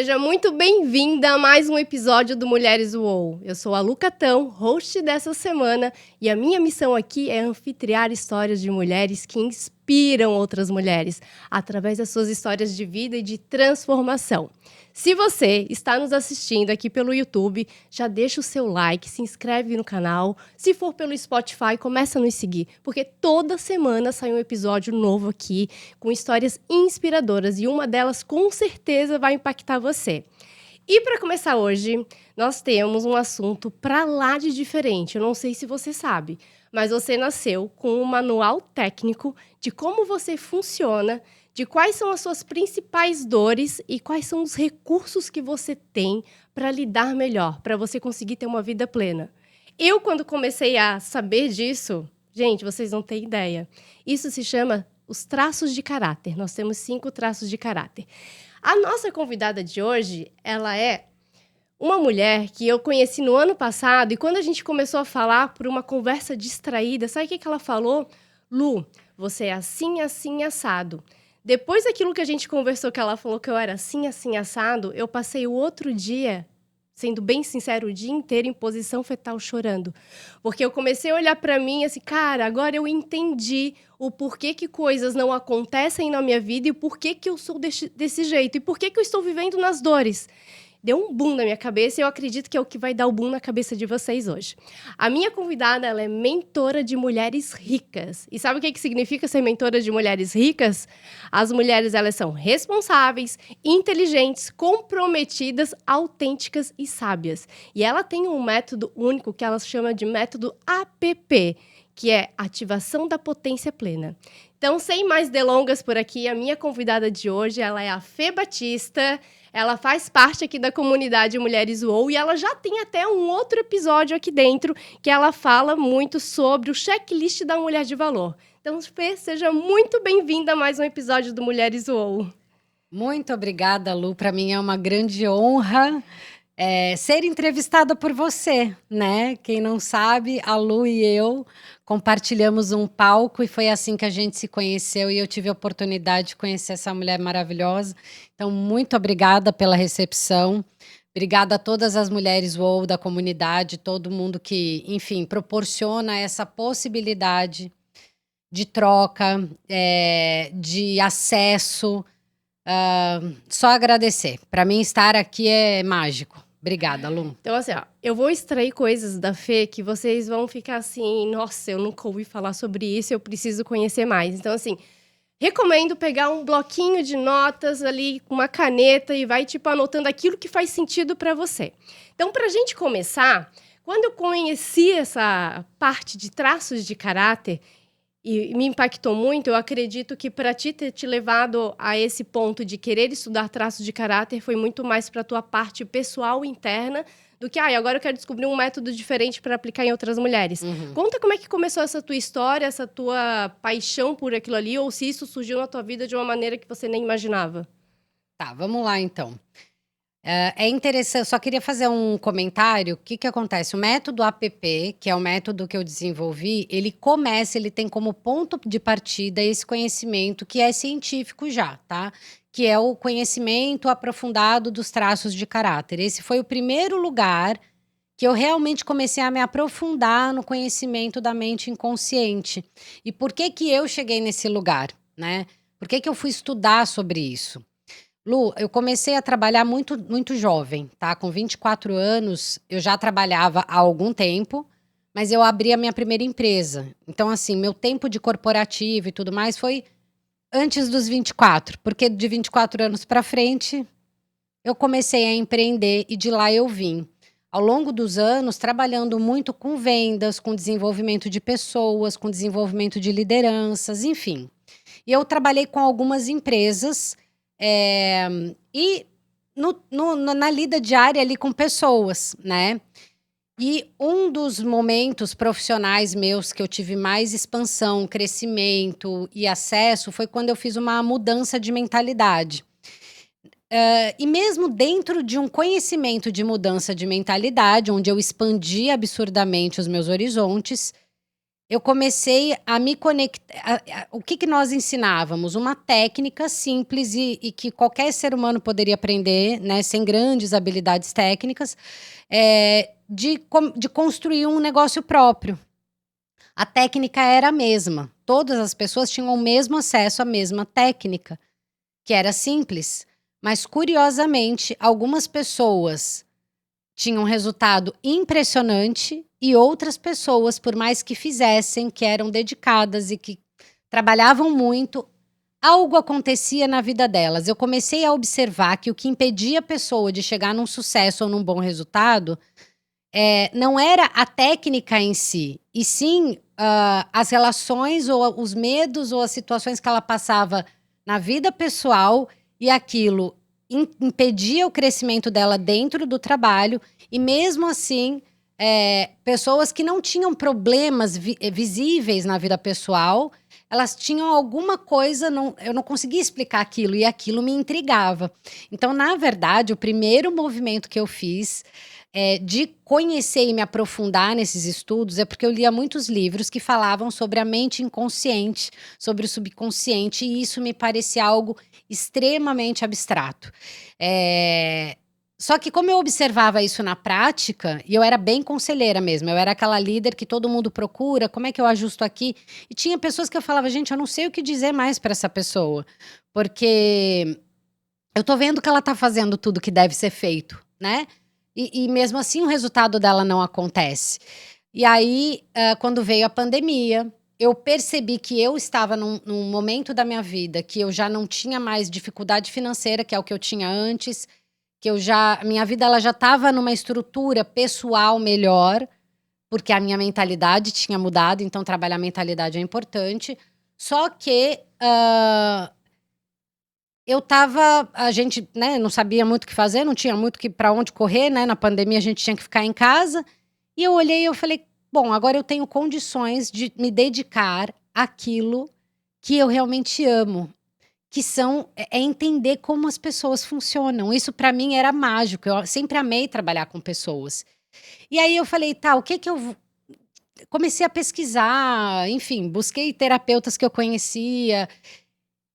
Seja muito bem-vinda a mais um episódio do Mulheres UOL. Eu sou a Lu Catão, host dessa semana, e a minha missão aqui é anfitriar histórias de mulheres que inspiram outras mulheres, através das suas histórias de vida e de transformação. Se você está nos assistindo aqui pelo YouTube, já deixa o seu like, se inscreve no canal. Se for pelo Spotify, começa a nos seguir, porque toda semana sai um episódio novo aqui, com histórias inspiradoras, e uma delas com certeza vai impactar você. E para começar hoje, nós temos um assunto para lá de diferente. Eu não sei se você sabe, mas você nasceu com um manual técnico de como você funciona, de quais são as suas principais dores e quais são os recursos que você tem para lidar melhor, para você conseguir ter uma vida plena. Eu, quando comecei a saber disso, gente, vocês não têm ideia. Isso se chama os traços de caráter. Nós temos 5 traços de caráter. A nossa convidada de hoje, ela é uma mulher que eu conheci no ano passado, e quando a gente começou a falar por uma conversa distraída, sabe o que ela falou? Lu, você é assim, assim, assado. Depois daquilo que a gente conversou, que ela falou que eu era assim, assim, assado, eu passei o outro dia, sendo bem sincero, o dia inteiro em posição fetal chorando. Porque eu comecei a olhar pra mim assim, cara, agora eu entendi o porquê que coisas não acontecem na minha vida e o porquê que eu sou desse jeito e porquê que eu estou vivendo nas dores. Deu um boom na minha cabeça e eu acredito que é o que vai dar o boom na cabeça de vocês hoje. A minha convidada, ela é mentora de mulheres ricas. E sabe o que significa ser mentora de mulheres ricas? As mulheres, elas são responsáveis, inteligentes, comprometidas, autênticas e sábias. E ela tem um método único que ela chama de método APP, que é Ativação da Potência Plena. Então, sem mais delongas por aqui, a minha convidada de hoje, ela é a Fê Batista. Ela faz parte aqui da comunidade Mulheres UOL e ela já tem até um outro episódio aqui dentro que ela fala muito sobre o checklist da mulher de valor. Então, Fê, seja muito bem-vinda a mais um episódio do Mulheres UOL. Muito obrigada, Lu. Para mim é uma grande honra ser entrevistada por você, né? Quem não sabe, a Lu e eu compartilhamos um palco e foi assim que a gente se conheceu e eu tive a oportunidade de conhecer essa mulher maravilhosa. Então, muito obrigada pela recepção. Obrigada a todas as mulheres UOL da comunidade, todo mundo que, enfim, proporciona essa possibilidade de troca, de acesso. Só agradecer. Para mim, estar aqui é mágico. Obrigada, Lu. Então, assim, ó, eu vou extrair coisas da Fê que vocês vão ficar assim, nossa, eu nunca ouvi falar sobre isso, eu preciso conhecer mais. Então, assim, recomendo pegar um bloquinho de notas ali, uma caneta e vai, tipo, anotando aquilo que faz sentido para você. Então, pra gente começar, quando eu conheci essa parte de traços de caráter, e me impactou muito, eu acredito que para ti ter te levado a esse ponto de querer estudar traços de caráter foi muito mais para a tua parte pessoal interna do que, agora eu quero descobrir um método diferente para aplicar em outras mulheres. Conta como é que começou essa tua história, essa tua paixão por aquilo ali, ou se isso surgiu na tua vida de uma maneira que você nem imaginava. Tá, vamos lá então. É interessante, só queria fazer um comentário. O que acontece? O método APP, que é o método que eu desenvolvi, ele tem como ponto de partida esse conhecimento que é científico já, tá? Que é o conhecimento aprofundado dos traços de caráter. Esse foi o primeiro lugar que eu realmente comecei a me aprofundar no conhecimento da mente inconsciente. E por que que eu cheguei nesse lugar, né? Por que que eu fui estudar sobre isso? Lu, eu comecei a trabalhar muito, muito jovem, tá? Com 24 anos, eu já trabalhava há algum tempo, mas eu abri a minha primeira empresa. Então, assim, meu tempo de corporativo e tudo mais foi antes dos 24, porque de 24 anos para frente, eu comecei a empreender e de lá eu vim. Ao longo dos anos, trabalhando muito com vendas, com desenvolvimento de pessoas, com desenvolvimento de lideranças, enfim. E eu trabalhei com algumas empresas e na lida diária ali com pessoas, né? E um dos momentos profissionais meus que eu tive mais expansão, crescimento e acesso foi quando eu fiz uma mudança de mentalidade. E mesmo dentro de um conhecimento de mudança de mentalidade, onde eu expandi absurdamente os meus horizontes, eu comecei a me conectar. O que nós ensinávamos? Uma técnica simples e que qualquer ser humano poderia aprender, né, sem grandes habilidades técnicas, de construir um negócio próprio. A técnica era a mesma. Todas as pessoas tinham o mesmo acesso à mesma técnica, que era simples. Mas, curiosamente, algumas pessoas tinham um resultado impressionante e outras pessoas, por mais que fizessem, que eram dedicadas e que trabalhavam muito, algo acontecia na vida delas. Eu comecei a observar que o que impedia a pessoa de chegar num sucesso ou num bom resultado não era a técnica em si, e sim as relações ou os medos ou as situações que ela passava na vida pessoal, e aquilo impedia o crescimento dela dentro do trabalho, e mesmo assim, pessoas que não tinham problemas visíveis na vida pessoal, elas tinham alguma coisa, eu não conseguia explicar aquilo, e aquilo me intrigava. Então, na verdade, o primeiro movimento que eu fiz de conhecer e me aprofundar nesses estudos é porque eu lia muitos livros que falavam sobre a mente inconsciente, sobre o subconsciente, e isso me parecia algo extremamente abstrato. Só que como eu observava isso na prática, e eu era bem conselheira mesmo, eu era aquela líder que todo mundo procura, como é que eu ajusto aqui? E tinha pessoas que eu falava, gente, eu não sei o que dizer mais para essa pessoa, porque eu tô vendo que ela tá fazendo tudo que deve ser feito, né? E mesmo assim o resultado dela não acontece. E aí, quando veio a pandemia, eu percebi que eu estava num momento da minha vida que eu já não tinha mais dificuldade financeira, que é o que eu tinha antes, que minha vida ela já estava numa estrutura pessoal melhor, porque a minha mentalidade tinha mudado, então trabalhar a mentalidade é importante. Só que a gente, né, não sabia muito o que fazer, não tinha muito para onde correr, né? Na pandemia a gente tinha que ficar em casa. E eu olhei e eu falei, bom, agora eu tenho condições de me dedicar àquilo que eu realmente amo, que é entender como as pessoas funcionam. Isso para mim era mágico, eu sempre amei trabalhar com pessoas. E aí eu falei, tá, o que que eu comecei a pesquisar, enfim, busquei terapeutas que eu conhecia,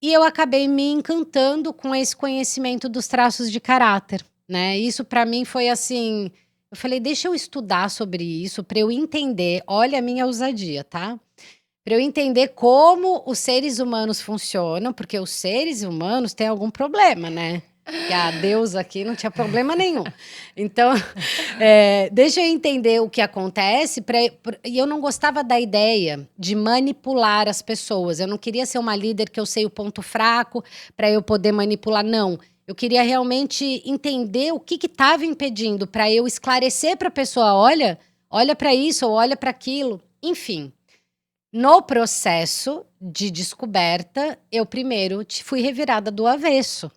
e eu acabei me encantando com esse conhecimento dos traços de caráter, né? Isso para mim foi assim, eu falei, deixa eu estudar sobre isso para eu entender, olha a minha ousadia, tá? Para eu entender como os seres humanos funcionam, porque os seres humanos têm algum problema, né? Que a deusa aqui não tinha problema nenhum. Então, deixa eu entender o que acontece. E eu não gostava da ideia de manipular as pessoas. Eu não queria ser uma líder que eu sei o ponto fraco para eu poder manipular. Não. Eu queria realmente entender o que estava impedindo para eu esclarecer para a pessoa: olha para isso ou olha para aquilo. Enfim. No processo de descoberta, eu primeiro fui revirada do avesso,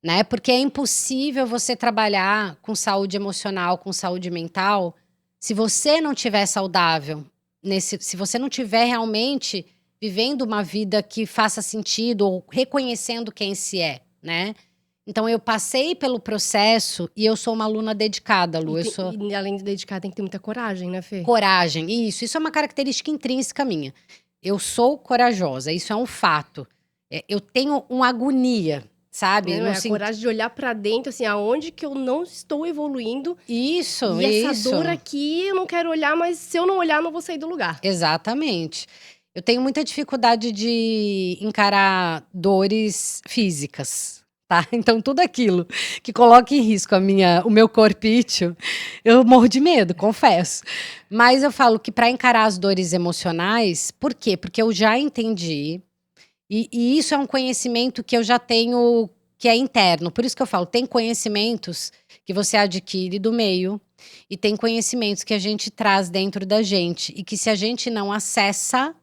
né? Porque é impossível você trabalhar com saúde emocional, com saúde mental, se você não estiver saudável, se você não estiver realmente vivendo uma vida que faça sentido ou reconhecendo quem se é, né? Então eu passei pelo processo e eu sou uma aluna dedicada, Lu. E além de dedicada, tem que ter muita coragem, né, Fê? Coragem, isso é uma característica intrínseca minha. Eu sou corajosa, isso é um fato. Eu tenho uma agonia, sabe? Não, a coragem de olhar pra dentro, assim, aonde que eu não estou evoluindo. Isso, e essa dor aqui, eu não quero olhar, mas se eu não olhar, não vou sair do lugar. Exatamente. Eu tenho muita dificuldade de encarar dores físicas, tá? Então tudo aquilo que coloca em risco o meu corpício, eu morro de medo, confesso. Mas eu falo que para encarar as dores emocionais, por quê? Porque eu já entendi, e isso é um conhecimento que eu já tenho, que é interno. Por isso que eu falo, tem conhecimentos que você adquire do meio, e tem conhecimentos que a gente traz dentro da gente, e que se a gente não acessa,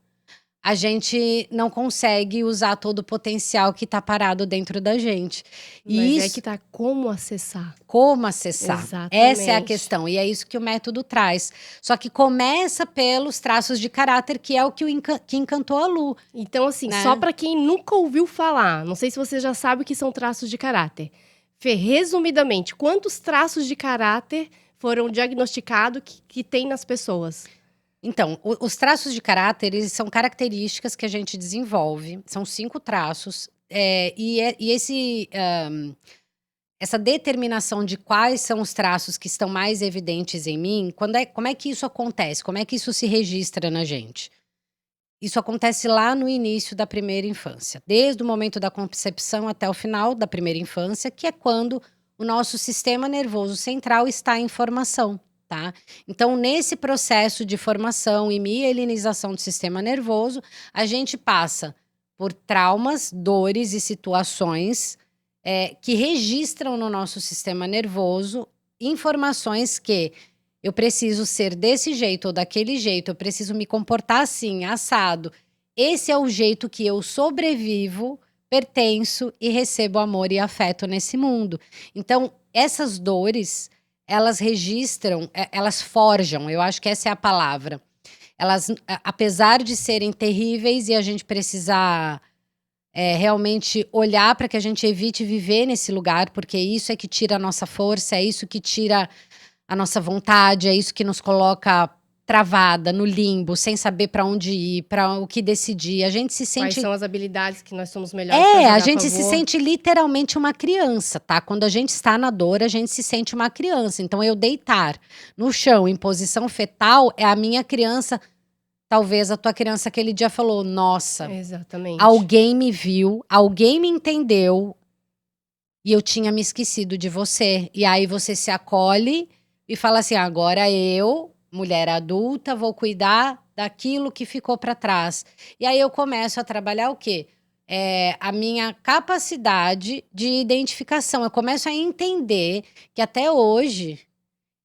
a gente não consegue usar todo o potencial que está parado dentro da gente. Mas é que tá como acessar. Como acessar. Exatamente. Essa é a questão. E é isso que o método traz. Só que começa pelos traços de caráter, que é o que encantou a Lu. Então, assim, né? só para quem nunca ouviu falar, não sei se você já sabe o que são traços de caráter. Fê, resumidamente, quantos traços de caráter foram diagnosticados que tem nas pessoas? Então, os traços de caráter, eles são características que a gente desenvolve, são 5 traços, essa determinação de quais são os traços que estão mais evidentes em mim, como é que isso acontece? Como é que isso se registra na gente? Isso acontece lá no início da primeira infância, desde o momento da concepção até o final da primeira infância, que é quando o nosso sistema nervoso central está em formação, tá? Então, nesse processo de formação e mielinização do sistema nervoso, a gente passa por traumas, dores e situações que registram no nosso sistema nervoso informações que eu preciso ser desse jeito ou daquele jeito, eu preciso me comportar assim, assado. Esse é o jeito que eu sobrevivo, pertenço e recebo amor e afeto nesse mundo. Então, essas dores, elas registram, elas forjam, eu acho que essa é a palavra. Elas, apesar de serem terríveis e a gente precisar realmente olhar para que a gente evite viver nesse lugar, porque isso é que tira a nossa força, é isso que tira a nossa vontade, é isso que nos coloca travada, no limbo, sem saber para onde ir, para o que decidir. A gente se Quais sente. são as habilidades que nós somos melhores pra jogar A a gente se favor? sente literalmente uma criança, tá? Quando a gente está na dor, a gente se sente uma criança. Então, eu deitar no chão em posição fetal é a minha criança. Talvez a tua criança aquele dia falou: nossa, Exatamente. alguém me viu, alguém me entendeu e eu tinha me esquecido de você. E aí você se acolhe e fala assim: agora eu, mulher adulta, vou cuidar daquilo que ficou para trás. E aí eu começo a trabalhar o quê? A minha capacidade de identificação. Eu começo a entender que até hoje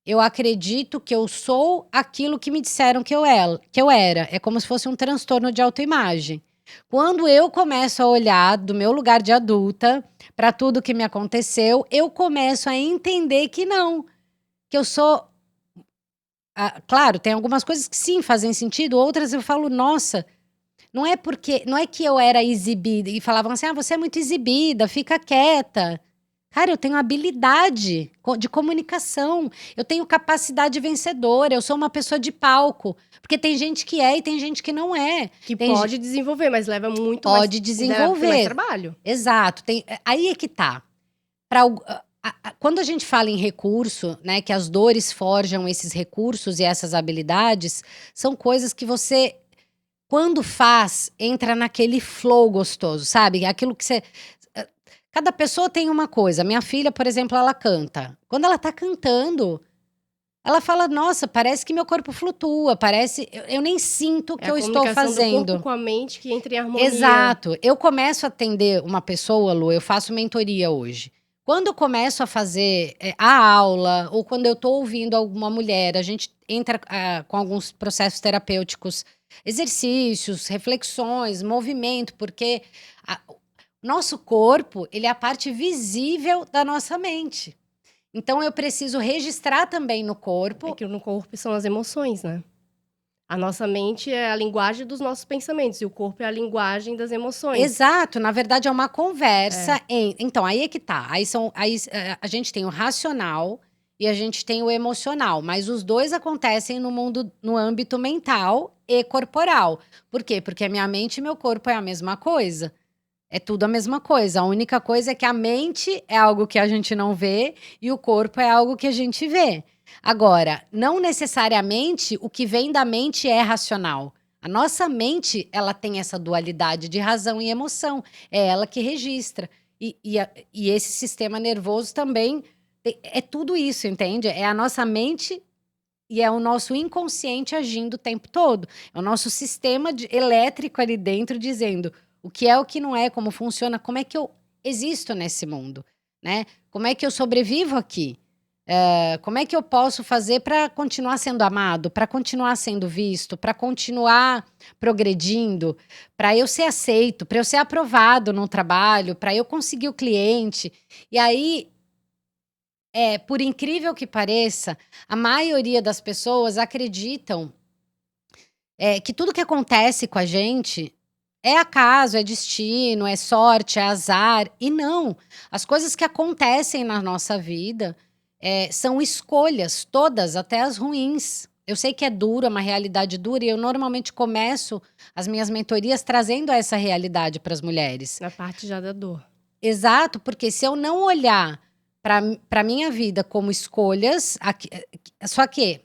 eu acredito que eu sou aquilo que me disseram que eu era. É como se fosse um transtorno de autoimagem. Quando eu começo a olhar do meu lugar de adulta para tudo que me aconteceu, eu começo a entender que não, que eu sou. Claro, tem algumas coisas que sim fazem sentido, outras eu falo, nossa, não é que eu era exibida e falavam assim: você é muito exibida, fica quieta. Cara, eu tenho habilidade de comunicação, eu tenho capacidade vencedora, eu sou uma pessoa de palco. Porque tem gente que é e tem gente que não é. Que Tem pode desenvolver, mas leva muito pode mais, desenvolver. mais trabalho. Exato. Aí é que tá. Quando a gente fala em recurso, né, que as dores forjam esses recursos e essas habilidades, são coisas que você, quando faz, entra naquele flow gostoso, sabe? Aquilo que você. Cada pessoa tem uma coisa. Minha filha, por exemplo, ela canta. Quando ela tá cantando, ela fala: nossa, parece que meu corpo flutua, parece. Eu nem sinto o que eu estou A comunicação do corpo fazendo. com a mente que entra em harmonia. Exato. Eu começo a atender uma pessoa, Lu, eu faço mentoria hoje. Quando eu começo a fazer a aula, ou quando eu tô ouvindo alguma mulher, a gente entra com alguns processos terapêuticos, exercícios, reflexões, movimento, porque nosso corpo, ele é a parte visível da nossa mente. Então, eu preciso registrar também no corpo. É que no corpo são as emoções, né? A nossa mente é a linguagem dos nossos pensamentos e o corpo é a linguagem das emoções. Exato, na verdade é uma conversa. Então, aí é que tá. Aí a gente tem o racional e a gente tem o emocional, mas os dois acontecem no âmbito mental e corporal. Por quê? Porque a minha mente e meu corpo é a mesma coisa. É tudo a mesma coisa. A única coisa é que a mente é algo que a gente não vê e o corpo é algo que a gente vê. Agora, não necessariamente o que vem da mente é racional. A nossa mente, ela tem essa dualidade de razão e emoção. É ela que registra. E esse sistema nervoso também é tudo isso, entende? É a nossa mente e é o nosso inconsciente agindo o tempo todo. É o nosso sistema elétrico ali dentro dizendo o que é, o que não é, como funciona, como é que eu existo nesse mundo, né? Como é que eu sobrevivo aqui? Como é que eu posso fazer para continuar sendo amado, para continuar sendo visto, para continuar progredindo, para eu ser aceito, para eu ser aprovado no trabalho, para eu conseguir o cliente? E aí, por incrível que pareça, a maioria das pessoas acreditam que tudo que acontece com a gente é acaso, é destino, é sorte, é azar. E não. As coisas que acontecem na nossa vida são escolhas, todas, até as ruins. Eu sei que é duro, é uma realidade dura, e eu normalmente começo as minhas mentorias trazendo essa realidade para as mulheres. Na parte já da dor. Exato, porque se eu não olhar para minha vida como escolhas, só que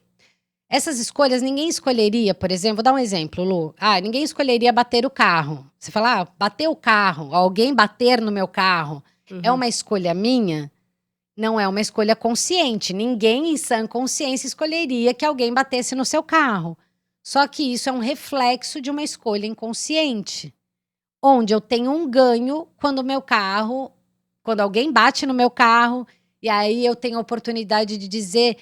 essas escolhas ninguém escolheria, por exemplo, vou dar um exemplo, Lu. Ninguém escolheria bater o carro. Você fala, bater o carro, alguém bater no meu carro, é uma escolha minha? Não é uma escolha consciente. Ninguém em sã consciência escolheria que alguém batesse no seu carro. Só que isso é um reflexo de uma escolha inconsciente, onde eu tenho um ganho quando alguém bate no meu carro, e aí eu tenho a oportunidade de dizer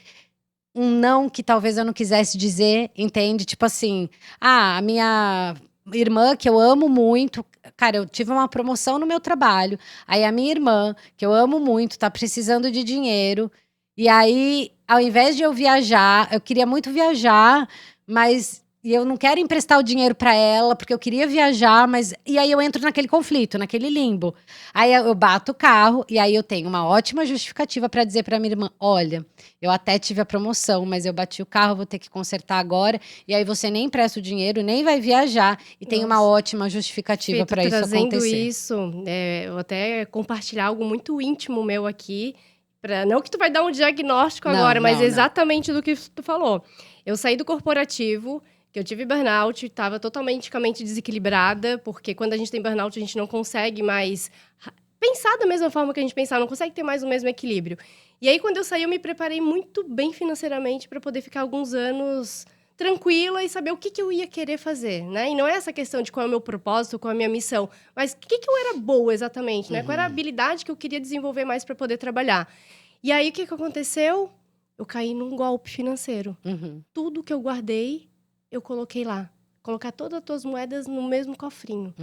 um não que talvez eu não quisesse dizer, entende? Tipo assim, a minha irmã, que eu amo muito, cara, eu tive uma promoção no meu trabalho, aí a minha irmã, que eu amo muito, tá precisando de dinheiro, e aí, ao invés de eu viajar, eu queria muito viajar, mas eu não quero emprestar o dinheiro para ela, porque eu queria viajar, mas e aí eu entro naquele conflito, naquele limbo. Aí eu bato o carro e aí eu tenho uma ótima justificativa para dizer para minha irmã, olha, eu até tive a promoção, mas eu bati o carro, vou ter que consertar agora, e aí você nem empresta o dinheiro, nem vai viajar, e tem uma ótima justificativa para isso trazendo acontecer. isso, eu vou até compartilhar algo muito íntimo meu aqui, não que tu vai dar um diagnóstico agora, mas exatamente do que tu falou. Eu saí do corporativo, que eu tive burnout, estava totalmente desequilibrada, porque quando a gente tem burnout, a gente não consegue mais pensar da mesma forma que a gente pensava, não consegue ter mais o mesmo equilíbrio. E aí, quando eu saí, eu me preparei muito bem financeiramente para poder ficar alguns anos tranquila e saber o que eu ia querer fazer, né? E não é essa questão de qual é o meu propósito, qual é a minha missão, mas o que eu era boa exatamente, né? Qual era a habilidade que eu queria desenvolver mais para poder trabalhar. E aí, o que aconteceu? Eu caí num golpe financeiro. Tudo que eu guardei, eu coloquei lá. Colocar todas as tuas moedas no mesmo cofrinho.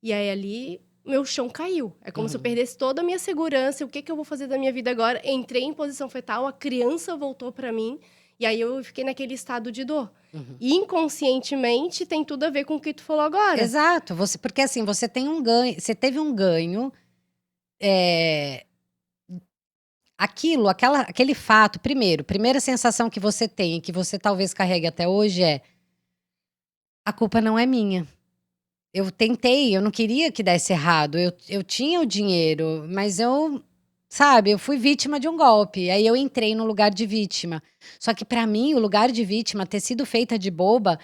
E aí, ali, meu chão caiu. É como se eu perdesse toda a minha segurança. O que eu vou fazer da minha vida agora? Entrei em posição fetal, a criança voltou para mim. E aí, eu fiquei naquele estado de dor. E inconscientemente, tem tudo a ver com o que tu falou agora. Exato. Porque assim, você tem um ganho, você teve um ganho. Aquele fato, primeira sensação que você tem, que você talvez carregue até hoje a culpa não é minha. Eu tentei, eu não queria que desse errado, eu tinha o dinheiro, mas eu fui vítima de um golpe, aí eu entrei no lugar de vítima. Só que pra mim, o lugar de vítima, ter sido feita de boba,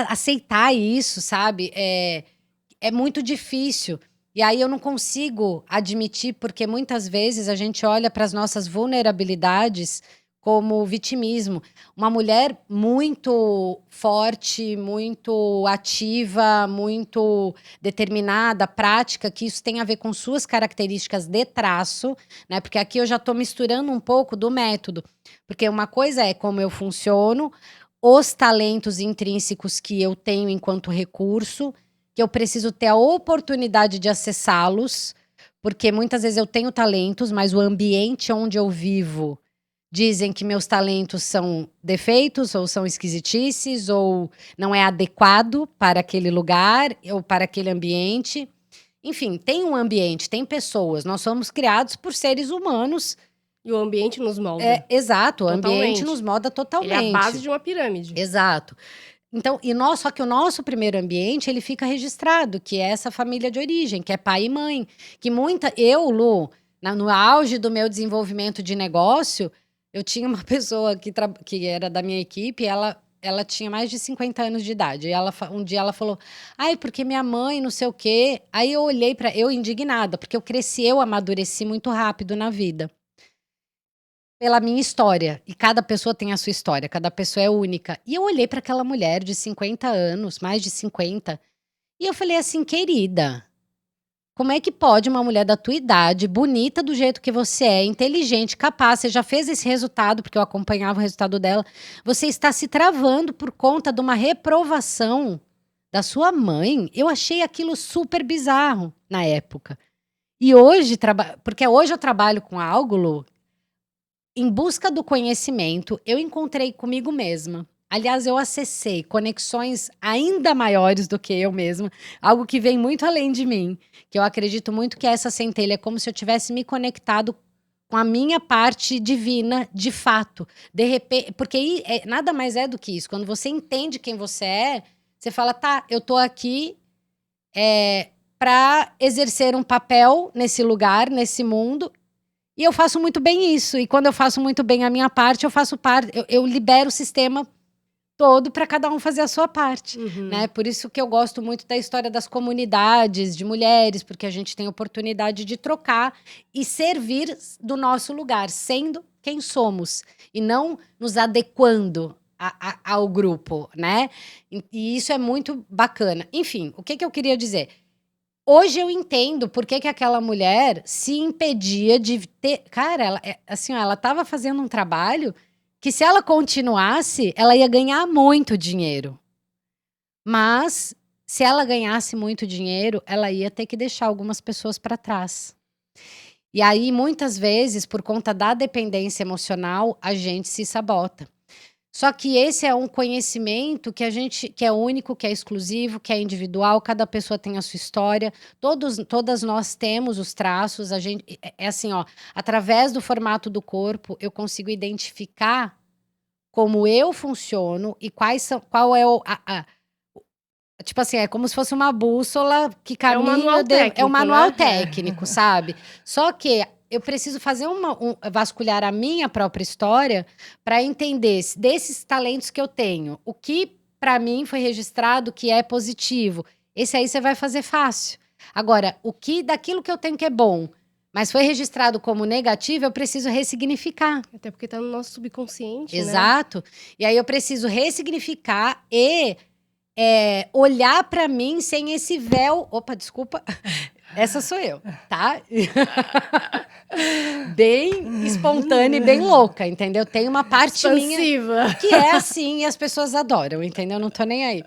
aceitar isso, sabe, é muito difícil. E aí eu não consigo admitir, porque muitas vezes a gente olha para as nossas vulnerabilidades como vitimismo. Uma mulher muito forte, muito ativa, muito determinada, prática, que isso tem a ver com suas características de traço, né? Porque aqui eu já estou misturando um pouco do método. Porque uma coisa é como eu funciono, os talentos intrínsecos que eu tenho enquanto recurso, que eu preciso ter a oportunidade de acessá-los, porque muitas vezes eu tenho talentos, mas o ambiente onde eu vivo dizem que meus talentos são defeitos, ou são esquisitices, ou não é adequado para aquele lugar, ou para aquele ambiente. Enfim, tem um ambiente, tem pessoas, nós somos criados por seres humanos. E o ambiente nos molda. Exato, o ambiente nos molda totalmente. Ele é a base de uma pirâmide. Exato. Então, só que o nosso primeiro ambiente, ele fica registrado, que é essa família de origem, que é pai e mãe. Que eu, Lu, no auge do meu desenvolvimento de negócio, eu tinha uma pessoa que era da minha equipe, ela tinha mais de 50 anos de idade. E um dia ela falou, porque minha mãe, não sei o quê. Aí eu olhei eu indignada, porque eu amadureci muito rápido na vida. Pela minha história, e cada pessoa tem a sua história, cada pessoa é única. E eu olhei para aquela mulher de 50 anos, mais de 50, e eu falei assim, querida, como é que pode uma mulher da tua idade, bonita do jeito que você é, inteligente, capaz, você já fez esse resultado, porque eu acompanhava o resultado dela, você está se travando por conta de uma reprovação da sua mãe? Eu achei aquilo super bizarro na época. E hoje, porque hoje eu trabalho com algo, Lu, em busca do conhecimento, eu encontrei comigo mesma. Aliás, eu acessei conexões ainda maiores do que eu mesma, algo que vem muito além de mim, que eu acredito muito que essa centelha é como se eu tivesse me conectado com a minha parte divina, de fato. De repente, porque aí nada mais é do que isso. Quando você entende quem você é, você fala, tá, eu tô aqui para exercer um papel nesse lugar, nesse mundo, e eu faço muito bem isso. E quando eu faço muito bem a minha parte, eu faço parte, eu libero o sistema todo para cada um fazer a sua parte, né? Por isso que eu gosto muito da história das comunidades de mulheres, porque a gente tem oportunidade de trocar e servir do nosso lugar, sendo quem somos e não nos adequando ao grupo, né? E isso é muito bacana. Enfim, o que eu queria dizer? Hoje eu entendo por que aquela mulher se impedia de ter. Cara, ela, assim, ó, ela estava fazendo um trabalho que, se ela continuasse, ela ia ganhar muito dinheiro. Mas, se ela ganhasse muito dinheiro, ela ia ter que deixar algumas pessoas para trás. E aí, muitas vezes, por conta da dependência emocional, a gente se sabota. Só que esse é um conhecimento que é único, que é exclusivo, que é individual, cada pessoa tem a sua história, todas nós temos os traços, a gente é assim, ó, através do formato do corpo, eu consigo identificar como eu funciono e qual é tipo assim, é como se fosse uma bússola que caminha, é um manual técnico, sabe? Só que eu preciso fazer vasculhar a minha própria história para entender desses talentos que eu tenho. O que para mim foi registrado que é positivo. Esse aí você vai fazer fácil. Agora, o que daquilo que eu tenho que é bom, mas foi registrado como negativo, eu preciso ressignificar. Até porque tá no nosso subconsciente, Exato. Né? E aí eu preciso ressignificar e olhar para mim sem esse véu. Opa, desculpa. Essa sou eu, tá? Bem espontânea e bem louca, entendeu? Tem uma parte expansiva minha que é assim e as pessoas adoram, entendeu? Não tô nem aí.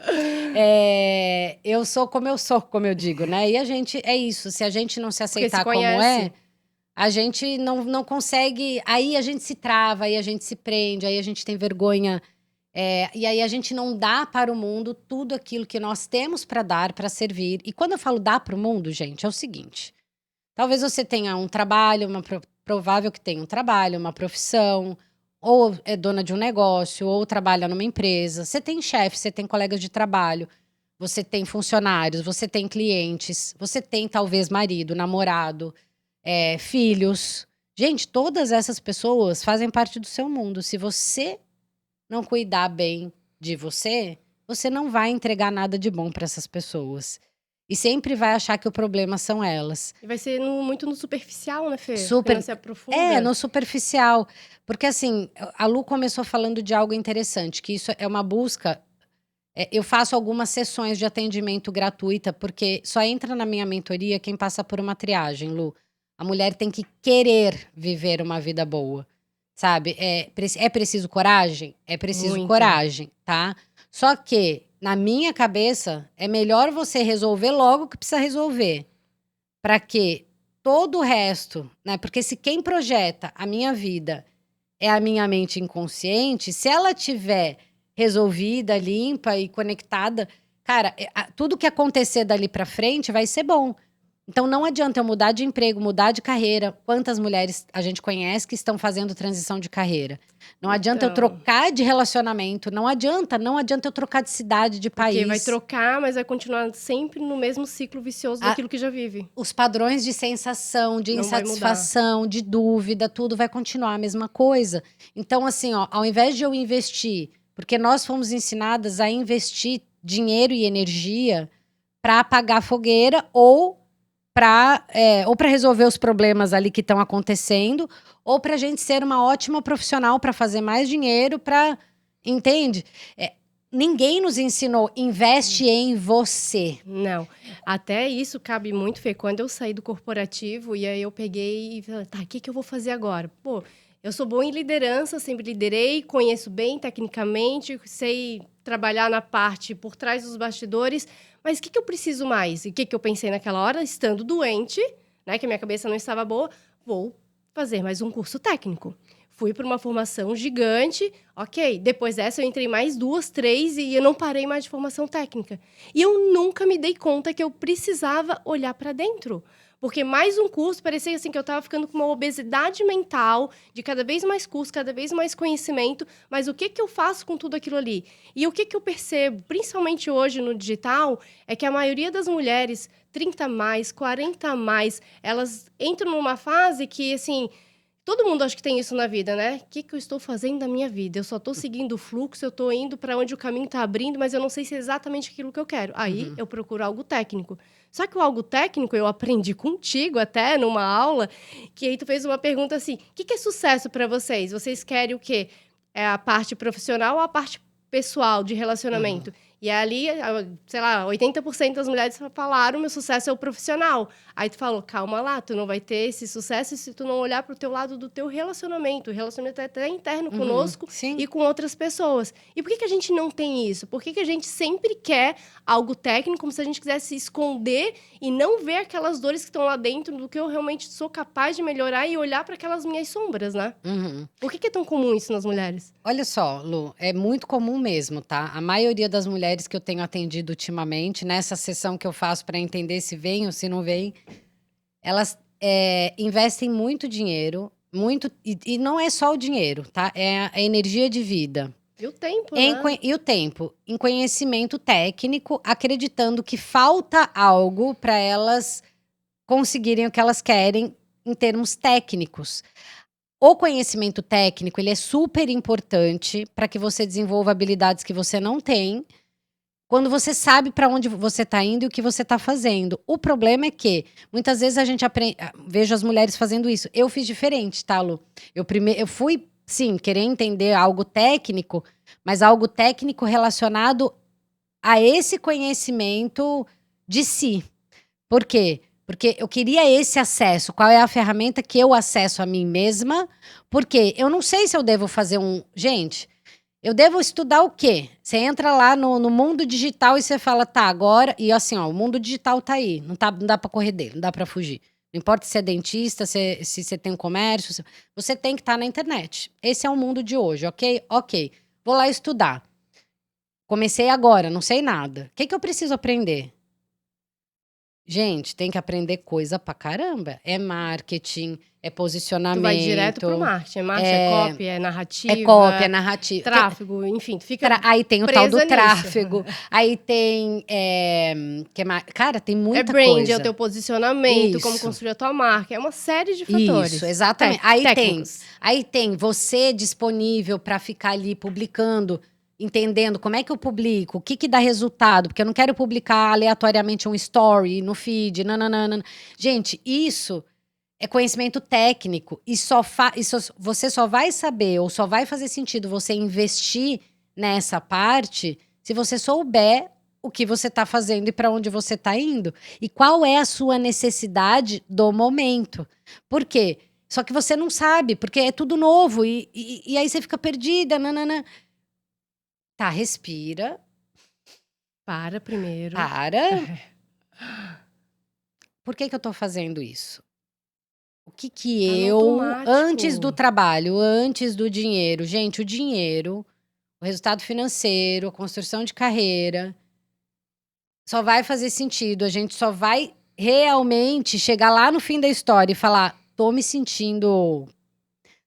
Eu sou, como eu digo, né? E a gente, é isso. Se a gente não se aceitar como a gente não consegue. Aí a gente se trava, aí a gente se prende, aí a gente tem vergonha. E aí a gente não dá para o mundo tudo aquilo que nós temos para dar, para servir. E quando eu falo dar para o mundo, gente, é o seguinte. Talvez você tenha um trabalho, provável que tenha um trabalho, uma profissão, ou é dona de um negócio, ou trabalha numa empresa. Você tem chefe, você tem colegas de trabalho, você tem funcionários, você tem clientes, você tem talvez marido, namorado, filhos. Gente, todas essas pessoas fazem parte do seu mundo. Se você não cuidar bem de você, você não vai entregar nada de bom para essas pessoas. E sempre vai achar que o problema são elas. E vai ser muito no superficial, né, Fê? Super. Não se aprofunda. No superficial. Porque, assim, a Lu começou falando de algo interessante, que isso é uma busca. Eu faço algumas sessões de atendimento gratuita, porque só entra na minha mentoria quem passa por uma triagem, Lu. A mulher tem que querer viver uma vida boa. Sabe? É preciso coragem? É preciso Muito. coragem, tá? Só que, na minha cabeça, é melhor você resolver logo o que precisa resolver. Para que todo o resto, né? Porque se quem projeta a minha vida é a minha mente inconsciente, se ela tiver resolvida, limpa e conectada, cara, tudo que acontecer dali para frente vai ser bom. Então, não adianta eu mudar de emprego, mudar de carreira. Quantas mulheres a gente conhece que estão fazendo transição de carreira? Não adianta eu trocar de relacionamento. Não adianta eu trocar de cidade, de país. Porque vai trocar, mas vai continuar sempre no mesmo ciclo vicioso daquilo que já vive. Os padrões de sensação, de insatisfação, de dúvida, tudo vai continuar a mesma coisa. Então, assim, ó, ao invés de eu investir, porque nós fomos ensinadas a investir dinheiro e energia para apagar a fogueira ou para resolver os problemas ali que estão acontecendo, ou para a gente ser uma ótima profissional para fazer mais dinheiro, entende? Ninguém nos ensinou, investe em você. Não, até isso cabe muito, Fê. Quando eu saí do corporativo, e aí eu peguei e falei, tá, o que eu vou fazer agora? Pô, eu sou boa em liderança, sempre liderei, conheço bem tecnicamente, sei trabalhar na parte por trás dos bastidores, mas o que eu preciso mais? E o que eu pensei naquela hora? Estando doente, né, que a minha cabeça não estava boa, vou fazer mais um curso técnico. fui para uma formação gigante, ok. Depois dessa eu entrei mais 2, 3 e eu não parei mais de formação técnica. E eu nunca me dei conta que eu precisava olhar para dentro. Porque mais um curso, parecia assim que eu estava ficando com uma obesidade mental, de cada vez mais curso, cada vez mais conhecimento, mas o que eu faço com tudo aquilo ali? E o que eu percebo, principalmente hoje no digital, é que a maioria das mulheres, 30 mais, 40 mais, elas entram numa fase que, assim, todo mundo acha que tem isso na vida, né? O que eu estou fazendo da minha vida? Eu só estou seguindo o fluxo, eu estou indo para onde o caminho está abrindo, mas eu não sei se é exatamente aquilo que eu quero. Aí eu procuro algo técnico. Só que o algo técnico eu aprendi contigo até numa aula, que aí tu fez uma pergunta assim: o que é sucesso para vocês? Vocês querem o quê? É a parte profissional ou a parte pessoal de relacionamento? E ali, sei lá, 80% das mulheres falaram: meu sucesso é o profissional. Aí tu falou: calma lá, tu não vai ter esse sucesso se tu não olhar pro teu lado do teu relacionamento. O relacionamento é até interno conosco Sim. e com outras pessoas. E por que a gente não tem isso? Por que a gente sempre quer algo técnico, como se a gente quisesse se esconder e não ver aquelas dores que estão lá dentro do que eu realmente sou capaz de melhorar e olhar para aquelas minhas sombras, né? Por que é tão comum isso nas mulheres? Olha só, Lu, é muito comum mesmo, tá? A maioria das mulheres que eu tenho atendido ultimamente, nessa sessão que eu faço para entender se vem ou se não vem, elas investem muito dinheiro, muito, e não é só o dinheiro, tá? É a energia de vida. E o tempo, né? E o tempo, em conhecimento técnico, acreditando que falta algo para elas conseguirem o que elas querem em termos técnicos. O conhecimento técnico, ele é super importante para que você desenvolva habilidades que você não tem, quando você sabe para onde você está indo e o que você está fazendo. O problema é que, muitas vezes a gente aprende, vejo as mulheres fazendo isso. Eu fiz diferente, tá, Lu? Eu fui, sim, querer entender algo técnico, mas algo técnico relacionado a esse conhecimento de si. Por quê? Porque eu queria esse acesso. Qual é a ferramenta que eu acesso a mim mesma? Porque eu não sei se eu devo fazer Gente, eu devo estudar o quê? Você entra lá no mundo digital e você fala, tá, agora. E assim, ó, o mundo digital tá aí. Não dá pra correr dele, não dá pra fugir. Não importa se é dentista, se você tem um comércio. Você tem que estar na internet. Esse é o mundo de hoje, ok? Ok. Vou lá estudar. Comecei agora, não sei nada. O que eu preciso aprender? Gente, tem que aprender coisa pra caramba. É marketing, é posicionamento. Tu vai direto pro marketing. É copy, é narrativa. É copy, é narrativa. Tráfego, enfim, tu fica Aí tem o tal do presa tráfego. nisso. Aí tem. Cara, tem muita brand, coisa. é o teu posicionamento, como Isso. construir a tua marca. É uma série de fatores. Isso, exatamente. Aí tem você disponível pra ficar ali publicando, entendendo como é que eu publico, o que dá resultado, porque eu não quero publicar aleatoriamente um story no feed, nananana. Gente, isso é conhecimento técnico e você só vai saber ou só vai fazer sentido você investir nessa parte se você souber o que você está fazendo e para onde você está indo e qual é a sua necessidade do momento. Por quê? Só que você não sabe, porque é tudo novo e aí você fica perdida, nanana. Tá, respira. Para primeiro. Para. Por que eu tô fazendo isso? O que eu, antes do trabalho, antes do dinheiro, gente, o dinheiro, o resultado financeiro, a construção de carreira, só vai fazer sentido, a gente só vai realmente chegar lá no fim da história e falar, tô me sentindo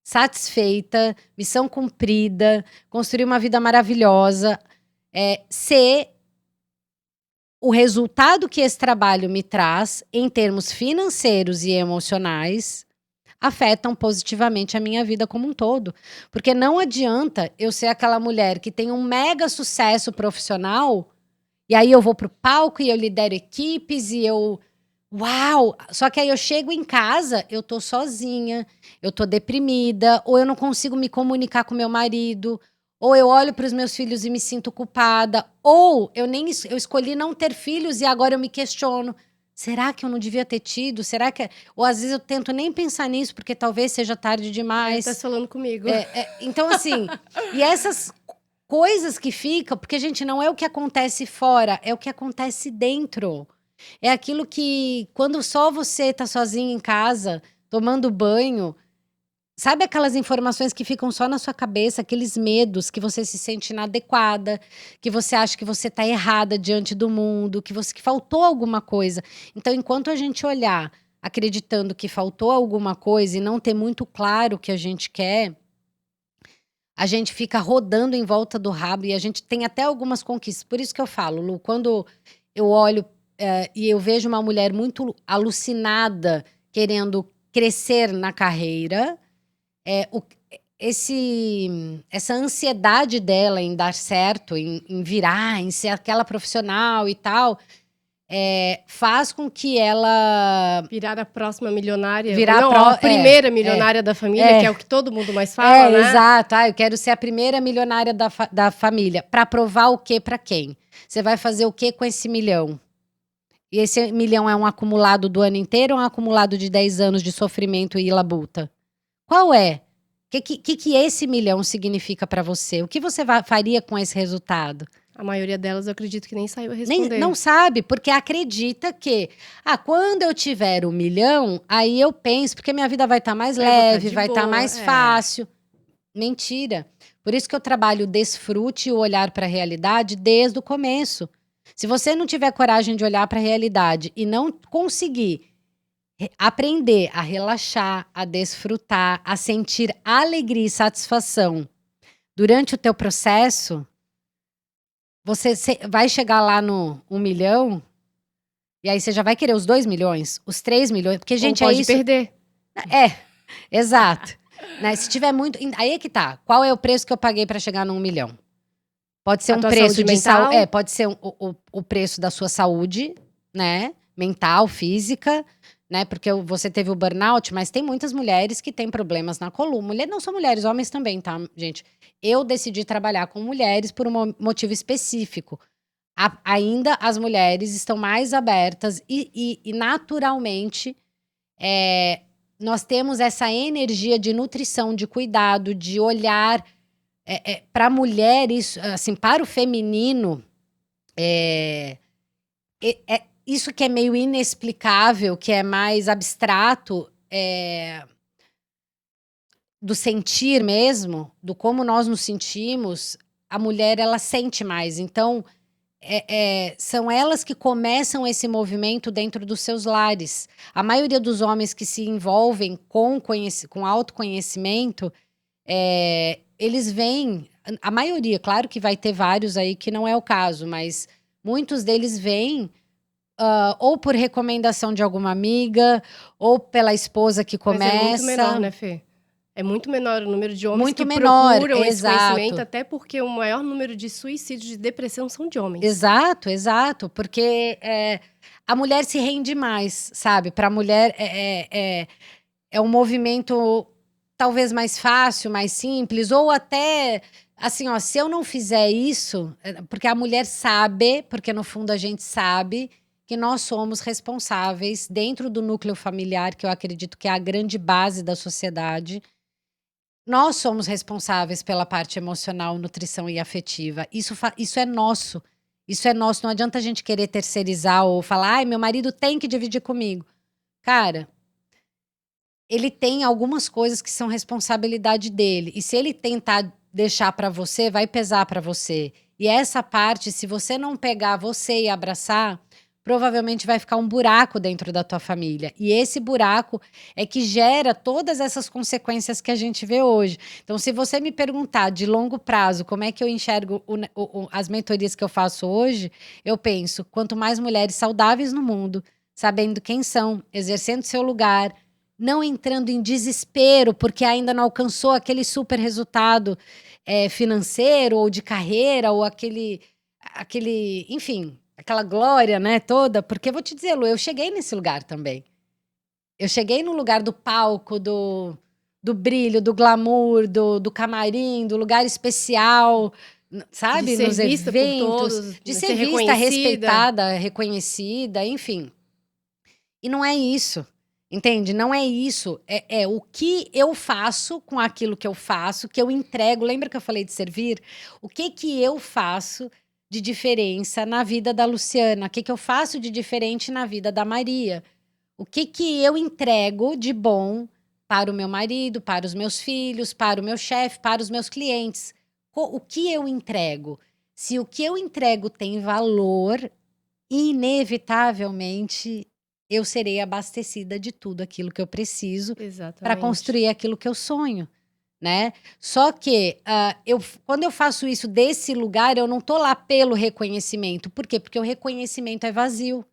satisfeita, missão cumprida, construir uma vida maravilhosa, ser o resultado que esse trabalho me traz, em termos financeiros e emocionais, afetam positivamente a minha vida como um todo. Porque não adianta eu ser aquela mulher que tem um mega sucesso profissional, e aí eu vou pro palco e eu lidero equipes e eu... Uau! Só que aí eu chego em casa, eu tô sozinha, eu tô deprimida, ou eu não consigo me comunicar com meu marido, ou eu olho para os meus filhos e me sinto culpada, ou eu escolhi não ter filhos e agora eu me questiono, será que eu não devia ter tido? Será que... Ou às vezes eu tento nem pensar nisso, porque talvez seja tarde demais. Tá falando comigo. Então assim, e essas coisas que ficam, porque gente, não é o que acontece fora, é o que acontece dentro. É aquilo que, quando só você tá sozinho em casa, tomando banho, Sabe aquelas informações que ficam só na sua cabeça, aqueles medos que você se sente inadequada, que você acha que você está errada diante do mundo, que faltou alguma coisa. Então, enquanto a gente olhar acreditando que faltou alguma coisa e não ter muito claro o que a gente quer, a gente fica rodando em volta do rabo e a gente tem até algumas conquistas. Por isso que eu falo, Lu, quando eu olho e eu vejo uma mulher muito alucinada, querendo crescer na carreira, essa ansiedade dela em dar certo, em virar, em ser aquela profissional e tal, faz com que ela Virar a próxima milionária. virar Não, a primeira milionária da família, que é o que todo mundo mais fala, né? Exato. Eu quero ser a primeira milionária da família. Para provar o quê para quem? Você vai fazer o quê com esse milhão? E esse milhão é um acumulado do ano inteiro ou um acumulado de 10 anos de sofrimento e labuta? Qual é? O que esse milhão significa para você? O que você faria com esse resultado? A maioria delas eu acredito que nem saiu a Nem, responder. não sabe, porque acredita que quando eu tiver 1 milhão, aí eu penso, porque minha vida vai estar mais leve, vai estar mais fácil. Mentira. Por isso que eu trabalho o desfrute e o olhar para a realidade desde o começo. Se você não tiver coragem de olhar para a realidade e não conseguir aprender a relaxar, a desfrutar, a sentir alegria e satisfação durante o teu processo, você vai chegar lá no 1 milhão e aí você já vai querer os 2 milhões, os 3 milhões, porque, gente, pode perder. Exato. Né? Se tiver muito. Aí é que tá. Qual é o preço que eu paguei para chegar no 1 milhão? Pode ser um preço de saúde. Pode ser o preço da sua saúde, né? Mental, física, né? Porque você teve o burnout, mas tem muitas mulheres que têm problemas na coluna. Não só mulheres, homens também, tá, gente? Eu decidi trabalhar com mulheres por um motivo específico. Ainda as mulheres estão mais abertas e naturalmente nós temos essa energia de nutrição, de cuidado, de olhar para a mulher, isso, assim, para o feminino, isso que é meio inexplicável, que é mais abstrato, do sentir mesmo, do como nós nos sentimos, a mulher, ela sente mais. Então, são elas que começam esse movimento dentro dos seus lares. A maioria dos homens que se envolvem com autoconhecimento, eles vêm, a maioria, claro que vai ter vários aí que não é o caso, mas muitos deles vêm ou por recomendação de alguma amiga, ou pela esposa que começa. Mas é muito menor, né, Fê? É muito menor o número de homens Muito que menor, procuram esse exato. conhecimento, até porque o maior número de suicídios e de depressão são de homens. Exato, porque a mulher se rende mais, sabe? Para a mulher é um movimento talvez mais fácil, mais simples, ou até assim, ó, se eu não fizer isso, porque a mulher sabe, porque no fundo a gente sabe que nós somos responsáveis dentro do núcleo familiar, que eu acredito que é a grande base da sociedade. Nós somos responsáveis pela parte emocional, nutrição e afetiva. Isso é nosso. Isso é nosso. Não adianta a gente querer terceirizar ou falar, ai, meu marido tem que dividir comigo. Cara, ele tem algumas coisas que são responsabilidade dele. E se ele tentar deixar para você, vai pesar para você. E essa parte, se você não pegar você e abraçar, provavelmente vai ficar um buraco dentro da tua família. E esse buraco é que gera todas essas consequências que a gente vê hoje. Então, se você me perguntar de longo prazo como é que eu enxergo as mentorias que eu faço hoje, eu penso, quanto mais mulheres saudáveis no mundo, sabendo quem são, exercendo seu lugar, não entrando em desespero porque ainda não alcançou aquele super resultado financeiro ou de carreira ou aquele, enfim, aquela glória, né, toda. Porque vou te dizer, Lu, eu cheguei nesse lugar também. Eu cheguei no lugar do palco, do brilho, do glamour, do camarim, do lugar especial, sabe? De ser nos vista por eventos, todos, de ser ser vista, reconhecida. respeitada, reconhecida, enfim. E não é isso. Entende? Não é isso. É o que eu faço com aquilo que eu faço, que eu entrego. Lembra que eu falei de servir? O que eu faço de diferença na vida da Luciana? O que eu faço de diferente na vida da Maria? O que eu entrego de bom para o meu marido, para os meus filhos, para o meu chefe, para os meus clientes. O que eu entrego? Se o que eu entrego tem valor, inevitavelmente eu serei abastecida de tudo aquilo que eu preciso para Exatamente. construir aquilo que eu sonho, né? Só que quando eu faço isso desse lugar, eu não tô lá pelo reconhecimento. Por quê? Porque o reconhecimento é vazio.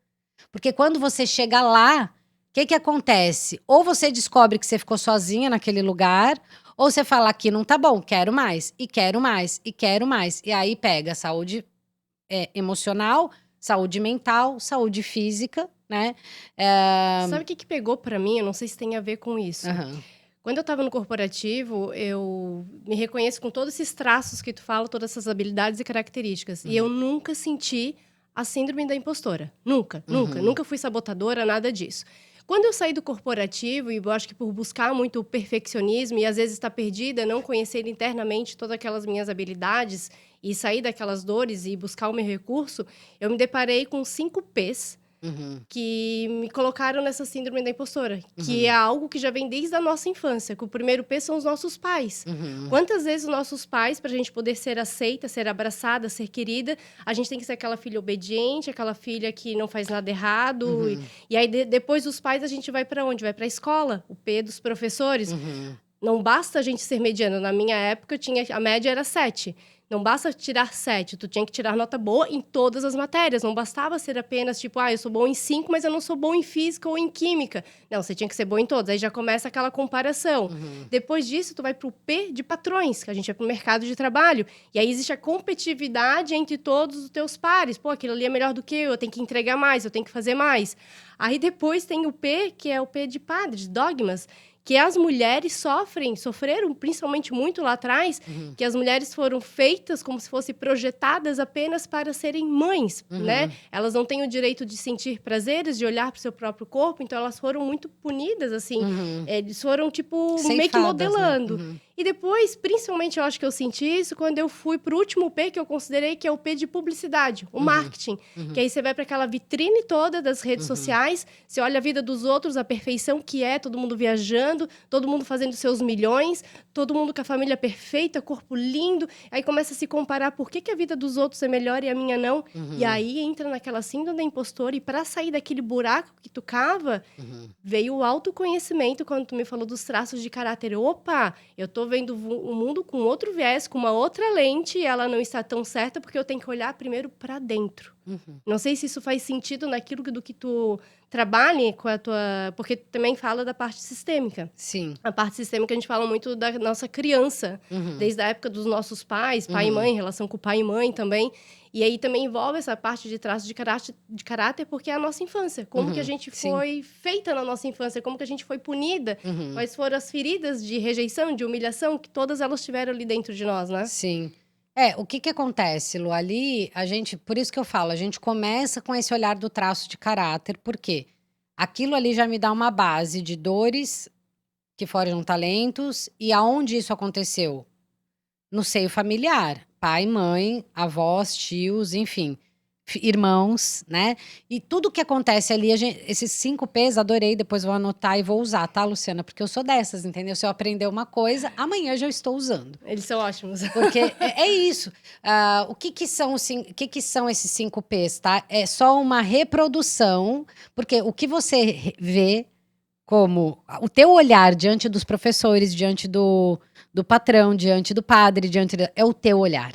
Porque quando você chega lá, o que acontece? Ou você descobre que você ficou sozinha naquele lugar, ou você fala, aqui não tá bom, quero mais, e quero mais, e quero mais. E aí pega saúde emocional, saúde mental, saúde física, né? Sabe o que pegou pra mim? Eu não sei se tem a ver com isso. Aham. Quando eu estava no corporativo, eu me reconheço com todos esses traços que tu fala, todas essas habilidades e características. E eu nunca senti a síndrome da impostora. Nunca, nunca. Nunca fui sabotadora, nada disso. Quando eu saí do corporativo, e eu acho que por buscar muito o perfeccionismo e às vezes estar perdida, não conhecer internamente todas aquelas minhas habilidades e sair daquelas dores e buscar o meu recurso, eu me deparei com 5 P's que me colocaram nessa síndrome da impostora, que é algo que já vem desde a nossa infância, que o primeiro P são os nossos pais. Quantas vezes os nossos pais, para a gente poder ser aceita, ser abraçada, ser querida, a gente tem que ser aquela filha obediente, aquela filha que não faz nada errado. E aí, depois dos pais, a gente vai para onde? Vai para a escola, o P dos professores. Não basta a gente ser mediano. Na minha época, a média era 7. Não basta tirar 7, tu tinha que tirar nota boa em todas as matérias. Não bastava ser apenas, tipo, eu sou bom em 5, mas eu não sou bom em física ou em química. Não, você tinha que ser bom em todas. Aí já começa aquela comparação. Depois disso, tu vai pro P de patrões, que a gente vai pro mercado de trabalho. E aí existe a competitividade entre todos os teus pares. Pô, aquilo ali é melhor do que eu tenho que entregar mais, eu tenho que fazer mais. Aí depois tem o P, que é o P de padres, dogmas, que as mulheres sofreram principalmente muito lá atrás, que as mulheres foram feitas como se fossem projetadas apenas para serem mães, né? Elas não têm o direito de sentir prazeres, de olhar para o seu próprio corpo, então elas foram muito punidas, assim. Eles foram, tipo, meio que modelando. Né? E depois, principalmente, eu acho que eu senti isso quando eu fui pro último P, que eu considerei que é o P de publicidade, o marketing. Que aí você vai para aquela vitrine toda das redes sociais, você olha a vida dos outros, a perfeição que é, todo mundo viajando, todo mundo fazendo seus milhões, todo mundo com a família perfeita, corpo lindo. Aí começa a se comparar por que a vida dos outros é melhor e a minha não. E aí entra naquela síndrome da impostora. E para sair daquele buraco que tu cava, veio o autoconhecimento quando tu me falou dos traços de caráter. Opa, eu tô vendo o mundo com outro viés, com uma outra lente, e ela não está tão certa porque eu tenho que olhar primeiro para dentro. Não sei se isso faz sentido naquilo do que tu trabalhe com a tua... Porque tu também fala da parte sistêmica. Sim. A parte sistêmica a gente fala muito da nossa criança, desde a época dos nossos pais, pai e mãe, relação com o pai e mãe também. E aí também envolve essa parte de traço de caráter, porque é a nossa infância. Como que a gente foi feita na nossa infância, como que a gente foi punida, quais foram as feridas de rejeição, de humilhação, que todas elas tiveram ali dentro de nós, né? Sim. O que acontece, Lu? Ali, por isso que eu falo, a gente começa com esse olhar do traço de caráter, porque aquilo ali já me dá uma base de dores que foram talentos, e aonde isso aconteceu? No seio familiar, pai, mãe, avós, tios, enfim, irmãos, né? E tudo que acontece ali, esses 5 P's, adorei, depois vou anotar e vou usar, tá, Luciana? Porque eu sou dessas, entendeu? Se eu aprender uma coisa, amanhã já estou usando. Eles são ótimos. Porque é isso. O que são esses 5 P's, tá? É só uma reprodução, porque o que você vê como o teu olhar diante dos professores, diante do patrão, diante do padre, é o teu olhar.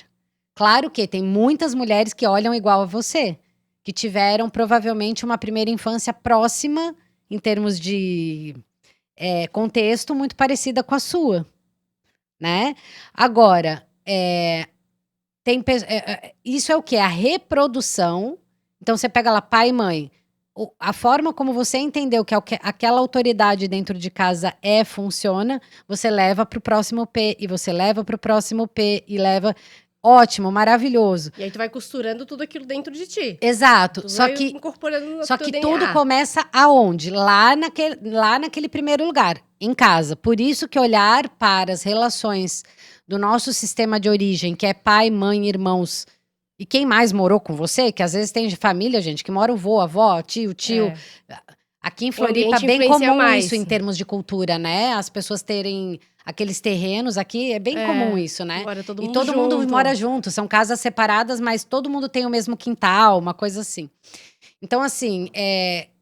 Claro que tem muitas mulheres que olham igual a você, que tiveram provavelmente uma primeira infância próxima, em termos de contexto, muito parecida com a sua, né? Agora, isso é o quê? A reprodução. Então, você pega lá pai e mãe. A forma como você entendeu que aquela autoridade dentro de casa funciona, você leva para o próximo P, e você leva para o próximo P, e leva... Ótimo, maravilhoso. E aí tu vai costurando tudo aquilo dentro de ti. Exato. Incorporando só que tudo começa aonde? Lá naquele primeiro lugar, em casa. Por isso que olhar para as relações do nosso sistema de origem, que é pai, mãe, irmãos, e quem mais morou com você, que às vezes tem de família, gente, que mora o vô, avó, tio. Aqui em O Floripa é ambiente bem influencia comum mais. isso em termos de cultura, né? As pessoas terem aqueles terrenos aqui, é bem comum isso, né? Agora todo E mundo todo mundo junto. mora junto, são casas separadas, mas todo mundo tem o mesmo quintal, uma coisa assim. Então, assim,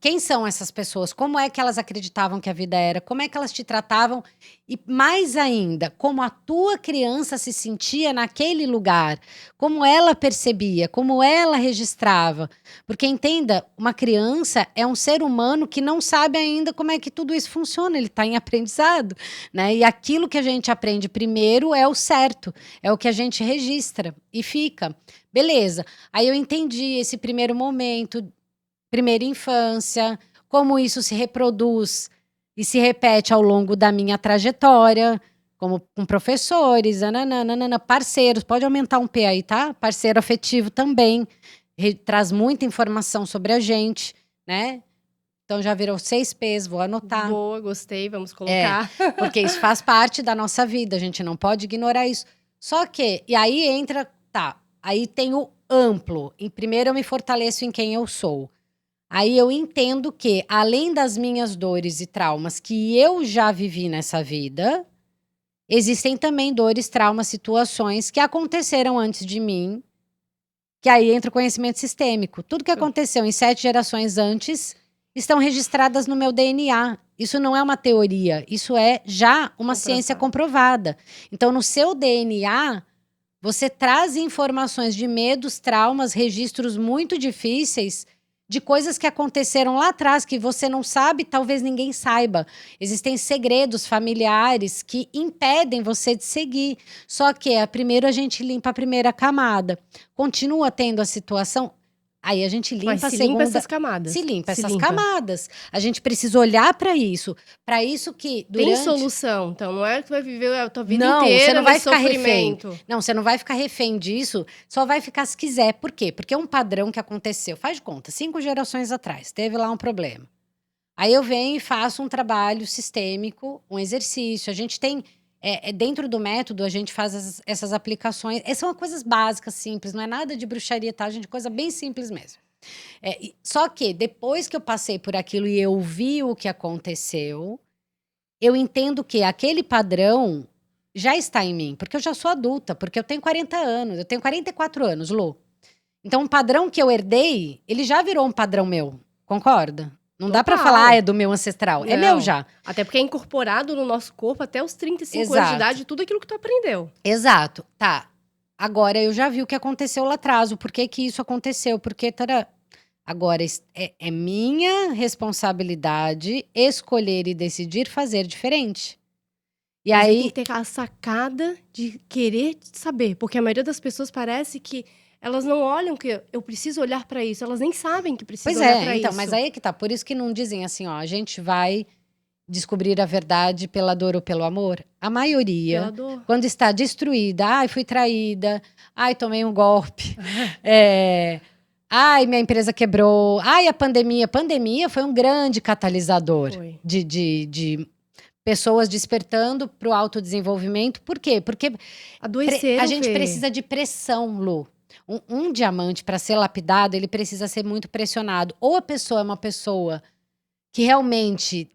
quem são essas pessoas? Como é que elas acreditavam que a vida era? Como é que elas te tratavam? E mais ainda, como a tua criança se sentia naquele lugar? Como ela percebia? Como ela registrava? Porque, entenda, uma criança é um ser humano que não sabe ainda como é que tudo isso funciona. Ele está em aprendizado, né? E aquilo que a gente aprende primeiro é o certo, é o que a gente registra e fica. Beleza. Aí eu entendi esse primeiro momento, primeira infância, como isso se reproduz e se repete ao longo da minha trajetória, como com professores, nananana, parceiros, pode aumentar um P aí, tá? Parceiro afetivo também, traz muita informação sobre a gente, né? Então já virou 6 P's, vou anotar. Boa, gostei, vamos colocar. Porque isso faz parte da nossa vida, a gente não pode ignorar isso. Só que, e aí entra, tá, aí tem o amplo. E primeiro eu me fortaleço em quem eu sou. Aí eu entendo que, além das minhas dores e traumas que eu já vivi nessa vida, existem também dores, traumas, situações que aconteceram antes de mim, que aí entra o conhecimento sistêmico. Tudo que aconteceu em 7 gerações antes estão registradas no meu DNA. Isso não é uma teoria, isso é já uma ciência comprovada. Então, no seu DNA, você traz informações de medos, traumas, registros muito difíceis de coisas que aconteceram lá atrás, que você não sabe, talvez ninguém saiba. Existem segredos familiares que impedem você de seguir. Só que primeiro a gente limpa a primeira camada. Continua tendo a situação, aí a gente limpa Mas a se segunda. limpa essas camadas. Se limpa essas camadas. A gente precisa olhar para isso. Para isso que durante... Tem solução, então não é que tu vai viver a tua vida Não, inteira você não vai nesse ficar sofrimento. refém. Não, você não vai ficar refém disso, só vai ficar se quiser. Por quê? Porque é um padrão que aconteceu. Faz de conta, 5 gerações atrás, teve lá um problema. Aí eu venho e faço um trabalho sistêmico, um exercício. A gente tem, dentro do método, a gente faz essas aplicações. Essas são coisas básicas, simples, não é nada de bruxaria, tá, gente? Coisa bem simples mesmo. Só que depois que eu passei por aquilo e eu vi o que aconteceu, eu entendo que aquele padrão já está em mim, porque eu já sou adulta, porque eu tenho 40 anos, eu tenho 44 anos, Lu. Então, um padrão que eu herdei, ele já virou um padrão meu, concorda? Não dá pra falar, é do meu ancestral, é meu já. Até porque é incorporado no nosso corpo até os 35 anos Exato. de idade, tudo aquilo que tu aprendeu. Exato, tá. Agora, eu já vi o que aconteceu lá atrás, o porquê que isso aconteceu, porque... Agora, é minha responsabilidade escolher e decidir fazer diferente. E Mas aí tem que ter aquela sacada de querer saber. Porque a maioria das pessoas parece que elas não olham que eu preciso olhar pra isso. Elas nem sabem que precisam olhar pra então, isso. mas aí é que tá. Por isso que não dizem assim, ó, a gente vai descobrir a verdade pela dor ou pelo amor. A maioria, Pela dor. quando está destruída, ai, fui traída, ai, tomei um golpe, ai, minha empresa quebrou. Ai, a pandemia. A pandemia foi um grande catalisador Foi. de pessoas despertando para o autodesenvolvimento. Por quê? Porque Adoeceram, a gente Fê. precisa de pressão, Lu. Um diamante, para ser lapidado, ele precisa ser muito pressionado. Ou a pessoa é uma pessoa que realmente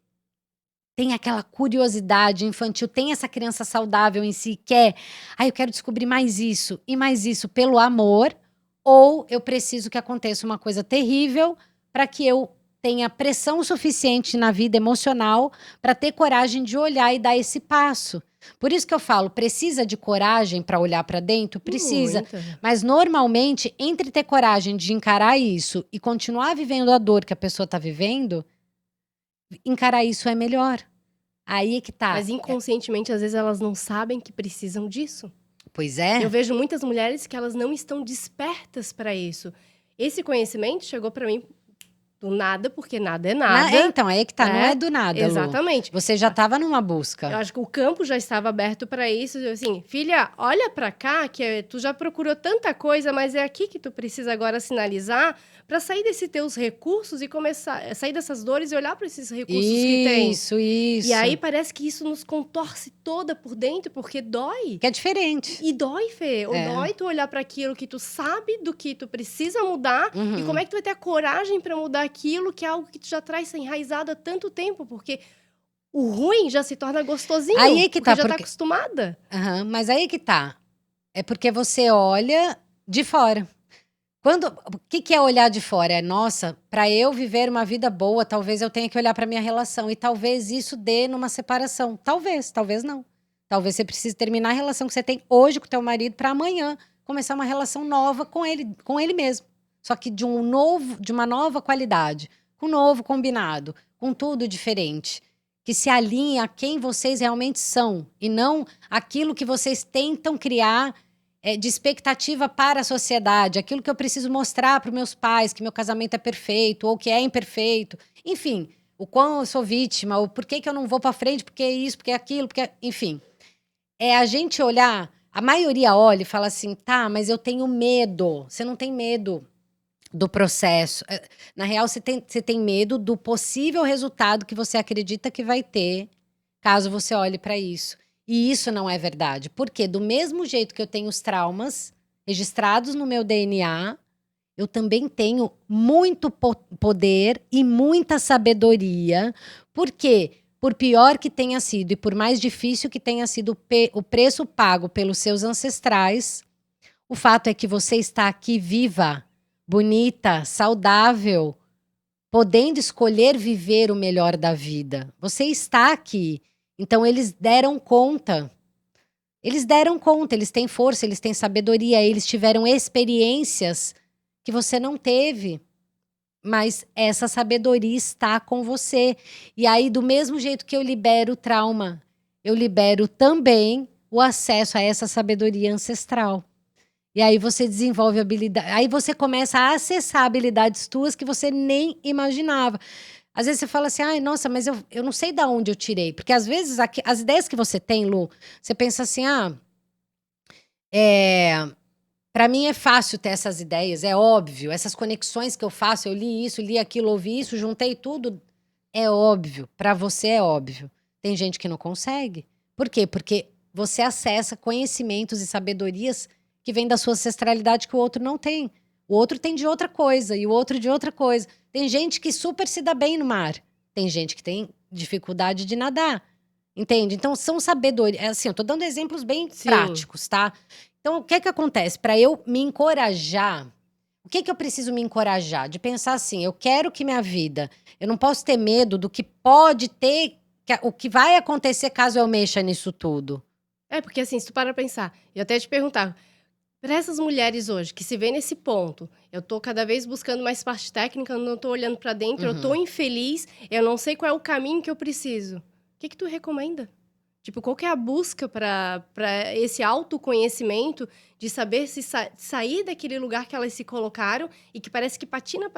tem aquela curiosidade infantil, tem essa criança saudável em si, quer, eu quero descobrir mais isso e mais isso pelo amor, ou eu preciso que aconteça uma coisa terrível para que eu tenha pressão suficiente na vida emocional para ter coragem de olhar e dar esse passo. Por isso que eu falo, precisa de coragem para olhar para dentro? Precisa. Muita. Mas normalmente, entre ter coragem de encarar isso e continuar vivendo a dor que a pessoa está vivendo, encarar isso é melhor. Aí é que tá. Mas inconscientemente, às vezes, elas não sabem que precisam disso. Pois é. Eu vejo muitas mulheres que elas não estão despertas para isso. Esse conhecimento chegou para mim do nada, porque nada é nada. Então, aí é que tá, não é do nada, Lu. Exatamente. Você já estava numa busca. Eu acho que o campo já estava aberto para isso. Assim, filha, olha para cá, que tu já procurou tanta coisa, mas é aqui que tu precisa agora sinalizar para sair desses teus recursos e começar, sair dessas dores e olhar para esses recursos que tem. Isso. E aí parece que isso nos contorce toda por dentro, porque dói. Que é diferente. E dói, Fê. Ou dói tu olhar para aquilo que tu sabe do que tu precisa mudar e como é que tu vai ter a coragem para mudar aquilo que é algo que tu já traz enraizado há tanto tempo, porque o ruim já se torna gostosinho, Aí é que porque tá, já tá porque acostumada. mas aí é que tá. É porque você olha de fora. O que é olhar de fora? É, nossa, para eu viver uma vida boa, talvez eu tenha que olhar para minha relação e talvez isso dê numa separação. Talvez não. Talvez você precise terminar a relação que você tem hoje com o teu marido para amanhã começar uma relação nova com ele mesmo. Só que de uma nova qualidade, com um novo combinado, com tudo diferente, que se alinhe a quem vocês realmente são e não aquilo que vocês tentam criar de expectativa para a sociedade, aquilo que eu preciso mostrar para os meus pais, que meu casamento é perfeito ou que é imperfeito. Enfim, o quão eu sou vítima, o porquê que eu não vou para frente, porque é isso, porque é aquilo, enfim. É a gente olhar, a maioria olha e fala assim, tá, mas eu tenho medo. Você não tem medo do processo. Na real, você tem medo do possível resultado que você acredita que vai ter, caso você olhe para isso. E isso não é verdade. Porque do mesmo jeito que eu tenho os traumas registrados no meu DNA, eu também tenho muito poder e muita sabedoria. Por quê? Por pior que tenha sido e por mais difícil que tenha sido o preço pago pelos seus ancestrais, o fato é que você está aqui viva, bonita, saudável, podendo escolher viver o melhor da vida. Você está aqui. Então, eles deram conta. Eles deram conta, eles têm força, eles têm sabedoria, eles tiveram experiências que você não teve. Mas essa sabedoria está com você. E aí, do mesmo jeito que eu libero o trauma, eu libero também o acesso a essa sabedoria ancestral. E aí você desenvolve habilidade. Aí você começa a acessar habilidades tuas que você nem imaginava. Às vezes você fala assim, ai, nossa, mas eu não sei de onde eu tirei. Porque às vezes as ideias que você tem, Lu, você pensa assim, para mim é fácil ter essas ideias, é óbvio. Essas conexões que eu faço, eu li isso, li aquilo, ouvi isso, juntei tudo. É óbvio. Para você é óbvio. Tem gente que não consegue. Por quê? Porque você acessa conhecimentos e sabedorias que vêm da sua ancestralidade que o outro não tem. O outro tem de outra coisa e o outro de outra coisa. Tem gente que super se dá bem no mar. Tem gente que tem dificuldade de nadar. Entende? Então são sabedoria. Assim, eu tô dando exemplos bem práticos, tá? Então o que acontece? Para eu me encorajar, o que eu preciso me encorajar? De pensar assim, eu quero que minha vida, eu não posso ter medo do que pode ter, o que vai acontecer caso eu mexa nisso tudo. Porque assim, se tu para pra pensar, eu até te perguntar, para essas mulheres hoje que se vê nesse ponto, eu tô cada vez buscando mais parte técnica, eu não tô olhando para dentro, eu tô infeliz, eu não sei qual é o caminho que eu preciso. O que tu recomenda? Tipo, qual que é a busca para esse autoconhecimento de saber se sair daquele lugar que elas se colocaram e que parece que patina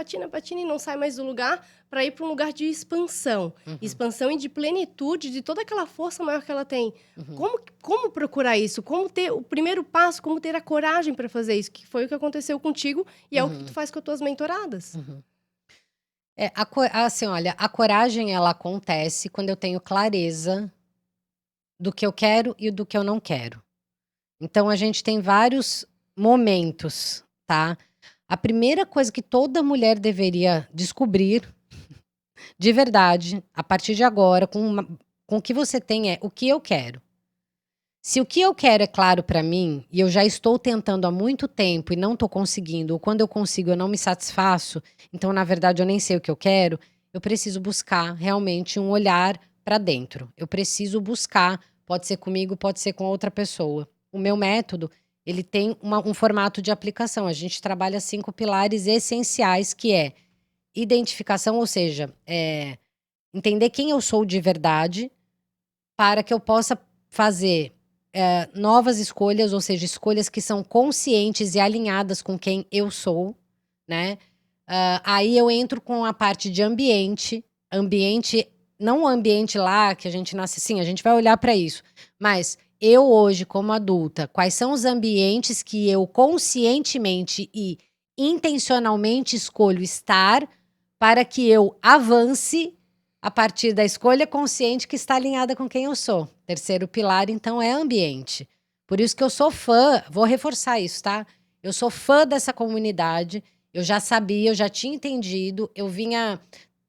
e não sai mais do lugar para ir para um lugar de expansão. Expansão e de plenitude de toda aquela força maior que ela tem. Como procurar isso? Como ter o primeiro passo? Como ter a coragem para fazer isso? Que foi o que aconteceu contigo e é o que tu faz com as tuas mentoradas. Assim, olha, a coragem ela acontece quando eu tenho clareza do que eu quero e do que eu não quero. Então a gente tem vários momentos, tá? A primeira coisa que toda mulher deveria descobrir, de verdade, a partir de agora, com o que você tem é o que eu quero. Se o que eu quero é claro para mim, e eu já estou tentando há muito tempo e não estou conseguindo, ou quando eu consigo eu não me satisfaço, então na verdade eu nem sei o que eu quero, eu preciso buscar realmente um olhar para dentro. Eu preciso buscar, pode ser comigo, pode ser com outra pessoa. O meu método, ele tem um formato de aplicação. A gente trabalha 5 pilares essenciais, que é identificação, ou seja, entender quem eu sou de verdade, para que eu possa fazer novas escolhas, ou seja, escolhas que são conscientes e alinhadas com quem eu sou, né? Aí eu entro com a parte de ambiente, não o ambiente lá que a gente nasce, sim, a gente vai olhar para isso, mas eu hoje como adulta, quais são os ambientes que eu conscientemente e intencionalmente escolho estar para que eu avance a partir da escolha consciente que está alinhada com quem eu sou. Terceiro pilar, então, é ambiente. Por isso que eu sou fã, vou reforçar isso, tá? Eu sou fã dessa comunidade, Eu já sabia, eu já tinha entendido, eu vinha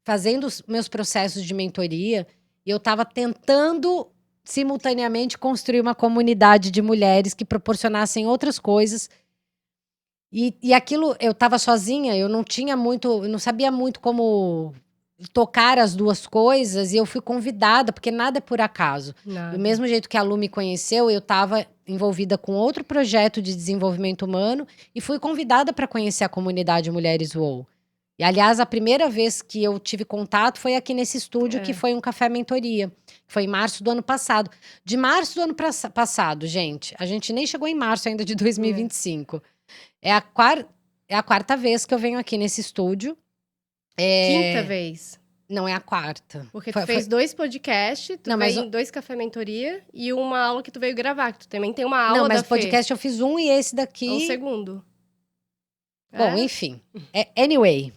fazendo os meus processos de mentoria e eu estava tentando simultaneamente construir uma comunidade de mulheres que proporcionassem outras coisas. E aquilo, eu estava sozinha, eu não sabia muito como tocar as duas coisas, e eu fui convidada, porque nada é por acaso. Nada. Do mesmo jeito que a Lu me conheceu, eu estava envolvida com outro projeto de desenvolvimento humano e fui convidada para conhecer a comunidade Mulheres UOL. E, aliás, a primeira vez que eu tive contato foi aqui nesse estúdio, que foi um café mentoria. Foi em março do ano passado. De março do ano passado, gente, a gente nem chegou em março ainda de 2025. É a quarta vez que eu venho aqui nesse estúdio. Quinta vez. Não, é a quarta. Porque tu fez 2 podcasts, tu Não, mas veio em 2 café mentoria e uma aula que tu veio gravar, que tu também tem uma aula Não, mas da o podcast eu fiz um e esse Fê. É daqui... o segundo. Bom, enfim. Anyway.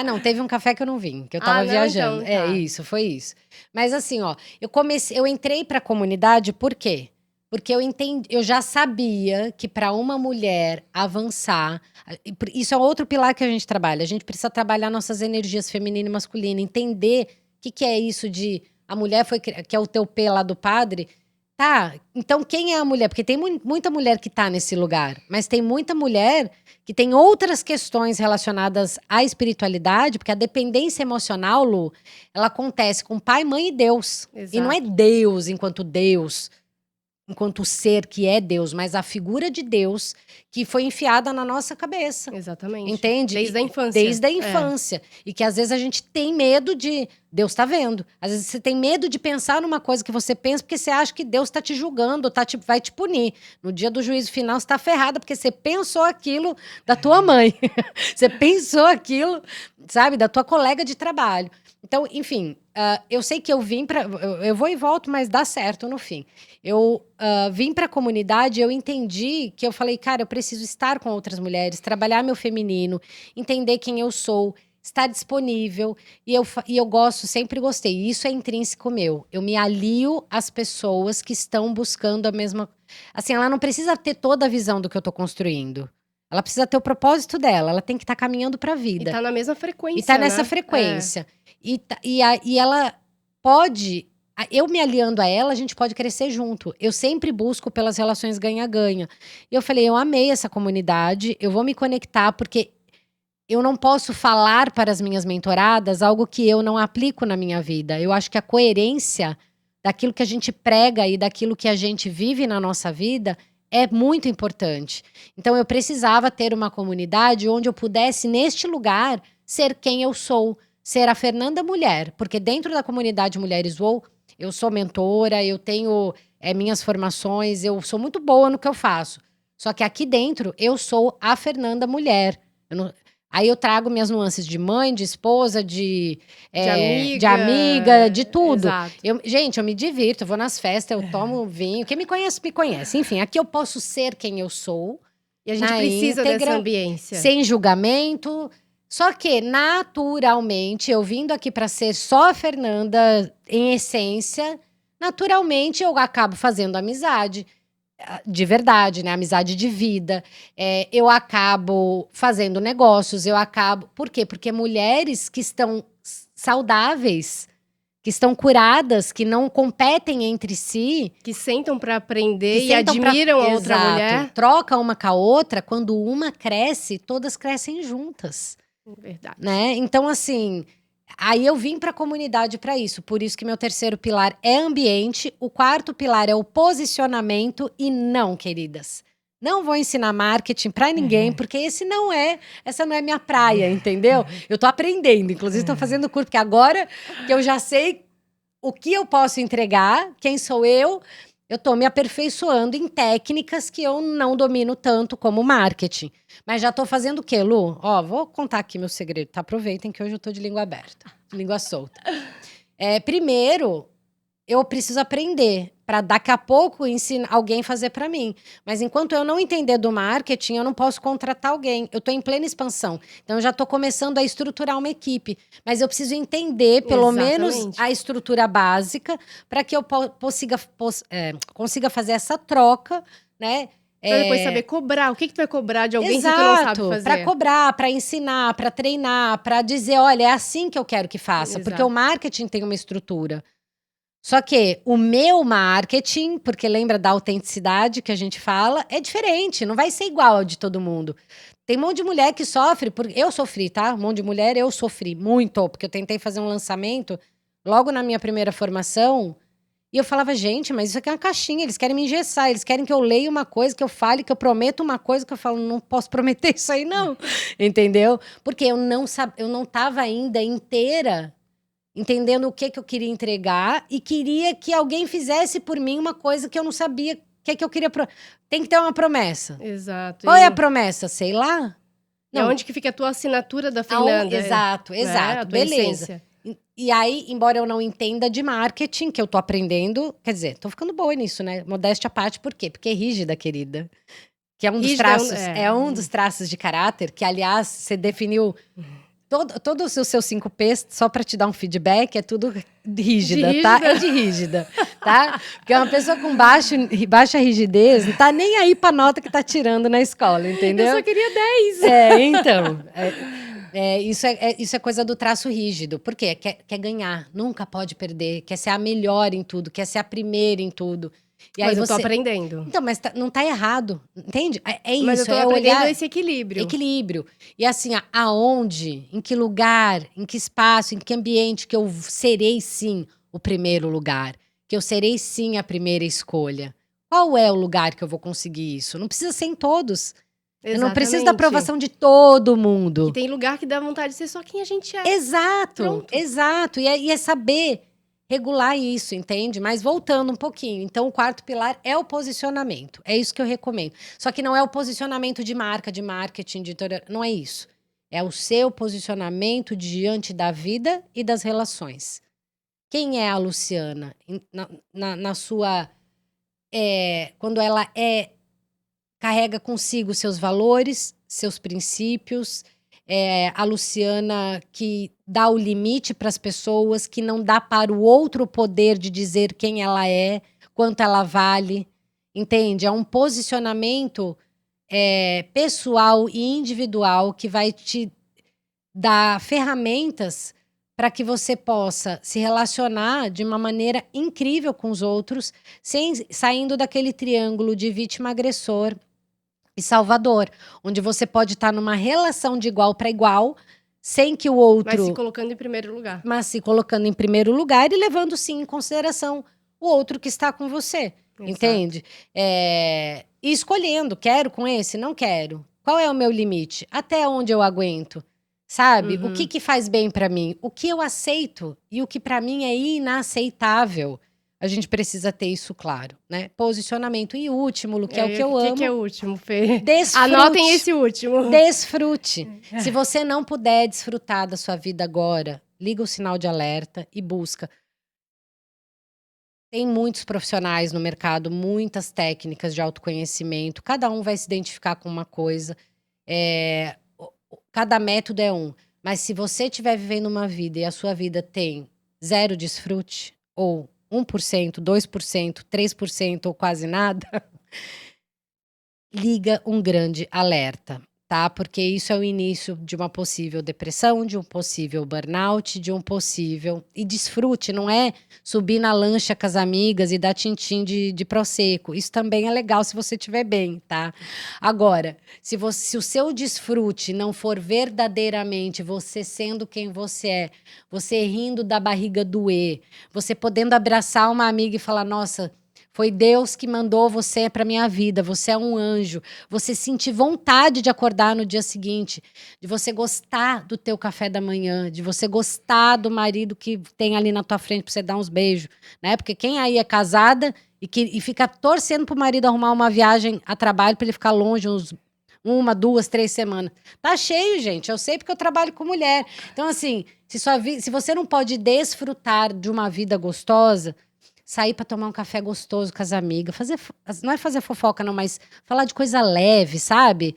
Não, teve um café que eu não vim, que eu tava viajando. Então, tá. Isso, foi isso. Mas assim, ó, eu entrei pra comunidade por quê? Porque eu já sabia que para uma mulher avançar, isso é outro pilar que a gente trabalha. A gente precisa trabalhar nossas energias feminina e masculina, entender o que é isso de a mulher que é o teu P lá do padre. Tá, então quem é a mulher? Porque tem muita mulher que tá nesse lugar, mas tem muita mulher que tem outras questões relacionadas à espiritualidade, porque a dependência emocional, Lu, ela acontece com pai, mãe e Deus. Exato. E não é Deus enquanto ser que é Deus, mas a figura de Deus que foi enfiada na nossa cabeça. Exatamente. Entende? Desde a infância. Desde a infância. E que às vezes a gente tem medo de... Deus tá vendo. Às vezes você tem medo de pensar numa coisa que você pensa porque você acha que Deus tá te julgando, vai te punir. No dia do juízo final você tá ferrada porque você pensou aquilo da tua mãe. Você pensou aquilo, sabe, da tua colega de trabalho. Então, enfim, eu sei que eu vim para... Eu vou e volto, mas dá certo no fim. Eu vim para a comunidade, eu entendi que eu falei, cara, eu preciso estar com outras mulheres, trabalhar meu feminino, entender quem eu sou, estar disponível. E eu gosto, sempre gostei. E isso é intrínseco meu. Eu me alio às pessoas que estão buscando a mesma... Assim, ela não precisa ter toda a visão do que eu tô construindo. Ela precisa ter o propósito dela, ela tem que estar caminhando para a vida. E tá na mesma frequência, E tá nessa né? frequência. E ela pode... Eu me aliando a ela, a gente pode crescer junto. Eu sempre busco pelas relações ganha-ganha. E eu falei, eu amei essa comunidade, eu vou me conectar, porque eu não posso falar para as minhas mentoradas algo que eu não aplico na minha vida. Eu acho que a coerência daquilo que a gente prega e daquilo que a gente vive na nossa vida é muito importante. Então eu precisava ter uma comunidade onde eu pudesse, neste lugar, ser quem eu sou. Ser a Fernanda mulher. Porque dentro da comunidade Mulheres UOL, eu sou mentora, eu tenho minhas formações, eu sou muito boa no que eu faço. Só que aqui dentro, eu sou a Fernanda mulher. Aí eu trago minhas nuances de mãe, de esposa, de amiga, de tudo. Exato. Gente, eu me divirto, eu vou nas festas, eu tomo vinho. Quem me conhece, me conhece. Enfim, aqui eu posso ser quem eu sou. E a gente precisa dessa ambiência. Sem julgamento. Só que, naturalmente, eu vindo aqui para ser só a Fernanda, em essência, naturalmente eu acabo fazendo amizade. De verdade, né? Amizade de vida. Eu acabo fazendo negócios, Por quê? Porque mulheres que estão saudáveis, que estão curadas, que não competem entre si... Que sentam para aprender e admiram a outra mulher. Troca uma com a outra, quando uma cresce, todas crescem juntas. Verdade. Né? Então, assim... Aí eu vim para a comunidade para isso. Por isso que meu terceiro pilar é ambiente. O quarto pilar é o posicionamento. E não, queridas, não vou ensinar marketing para ninguém, porque essa não é minha praia, entendeu? Eu tô aprendendo, inclusive tô fazendo curso, porque agora que eu já sei o que eu posso entregar, quem sou eu tô me aperfeiçoando em técnicas que eu não domino tanto como marketing. Mas já tô fazendo o quê, Lu? Ó, vou contar aqui meu segredo, tá? Aproveitem que hoje eu tô de língua aberta, de língua solta. Primeiro, eu preciso aprender para daqui a pouco ensinar alguém a fazer para mim. Mas enquanto eu não entender do marketing, eu não posso contratar alguém. Eu tô em plena expansão. Então eu já tô começando a estruturar uma equipe. Mas eu preciso entender, pelo menos, a estrutura básica para que eu consiga fazer essa troca, né? Pra depois saber cobrar. O que tu vai cobrar de alguém se tu não sabe fazer? Para cobrar, para ensinar, para treinar, para dizer, olha, é assim que eu quero que faça. Porque o marketing tem uma estrutura. Só que o meu marketing, porque lembra da autenticidade que a gente fala, é diferente, não vai ser igual ao de todo mundo. Tem um monte de mulher que sofre, porque eu sofri, tá? Um monte de mulher, eu sofri muito, porque eu tentei fazer um lançamento logo na minha primeira formação, e eu falava, gente, mas isso aqui é uma caixinha, eles querem me engessar, eles querem que eu leia uma coisa, que eu fale, que eu prometa uma coisa, que eu falo, não posso prometer isso aí não, entendeu? Porque eu não tava ainda inteira entendendo o que eu queria entregar e queria que alguém fizesse por mim uma coisa que eu não sabia que eu queria. Tem que ter uma promessa. Exato. Qual é a promessa? Sei lá. E onde que fica a tua assinatura da Fernanda? Exato. Beleza. Essência. E aí, embora eu não entenda de marketing, que eu tô aprendendo, quer dizer, tô ficando boa nisso, né? Modéstia à parte, por quê? Porque é rígida, querida. Que é um dos traços, um dos traços de caráter, que, aliás, você definiu todos os seus 5 P's, só pra te dar um feedback, é tudo rígida, tá? É de rígida, tá? Porque uma pessoa com baixa rigidez não tá nem aí pra nota que tá tirando na escola, entendeu? Eu só queria 10. Então... isso é coisa do traço rígido. Por quê? Quer ganhar, nunca pode perder, quer ser a melhor em tudo, quer ser a primeira em tudo. E mas aí eu tô aprendendo. Então, mas não tá errado, entende? É isso, mas eu tô aprendendo esse equilíbrio. Equilíbrio. E assim, aonde, em que lugar, em que espaço, em que ambiente que eu serei sim o primeiro lugar, que eu serei sim a primeira escolha. Qual é o lugar que eu vou conseguir isso? Não precisa ser em todos. Exatamente. Eu não preciso da aprovação de todo mundo. Que tem lugar que dá vontade de ser só quem a gente é. Exato. E é saber regular isso, entende? Mas voltando um pouquinho. Então, o quarto pilar é o posicionamento. É isso que eu recomendo. Só que não é o posicionamento de marca, de marketing, não é isso. É o seu posicionamento diante da vida e das relações. Quem é a Luciana? Na sua... quando ela carrega consigo seus valores, seus princípios, a Luciana que dá o limite para as pessoas, que não dá para o outro o poder de dizer quem ela é, quanto ela vale, entende? É um posicionamento pessoal e individual que vai te dar ferramentas para que você possa se relacionar de uma maneira incrível com os outros, saindo daquele triângulo de vítima-agressor e salvador, onde você pode estar numa relação de igual para igual, sem que o outro... Mas se colocando em primeiro lugar. Mas se colocando em primeiro lugar e levando, sim, em consideração o outro que está com você, entende? E escolhendo, quero com esse? Não quero. Qual é o meu limite? Até onde eu aguento? Sabe? O que faz bem para mim? O que eu aceito e o que para mim é inaceitável? A gente precisa ter isso claro, né? Posicionamento. E último, que é o que eu amo. O que é o último, Fê? Desfrute. Anotem esse último. Desfrute. Se você não puder desfrutar da sua vida agora, liga o sinal de alerta e busca. Tem muitos profissionais no mercado, muitas técnicas de autoconhecimento. Cada um vai se identificar com uma coisa. Cada método é um. Mas se você estiver vivendo uma vida e a sua vida tem 0 desfrute, ou 1%, 2%, 3% ou quase nada, liga um grande alerta, tá? Porque isso é o início de uma possível depressão, de um possível burnout, de um possível... E desfrute, não é subir na lancha com as amigas e dar tintim de prosecco. Isso também é legal se você estiver bem, tá? Agora, se o seu desfrute não for verdadeiramente você sendo quem você é, você rindo da barriga doer, você podendo abraçar uma amiga e falar, nossa... Foi Deus que mandou você para minha vida, você é um anjo. Você sentir vontade de acordar no dia seguinte, de você gostar do teu café da manhã, de você gostar do marido que tem ali na tua frente para você dar uns beijos, né? Porque quem aí é casada e fica torcendo pro marido arrumar uma viagem a trabalho para ele ficar longe uns 1, 2, 3 semanas. Tá cheio, gente. Eu sei porque eu trabalho com mulher. Então, assim, se você não pode desfrutar de uma vida gostosa, sair para tomar um café gostoso com as amigas, não é fazer fofoca não, mas falar de coisa leve, sabe?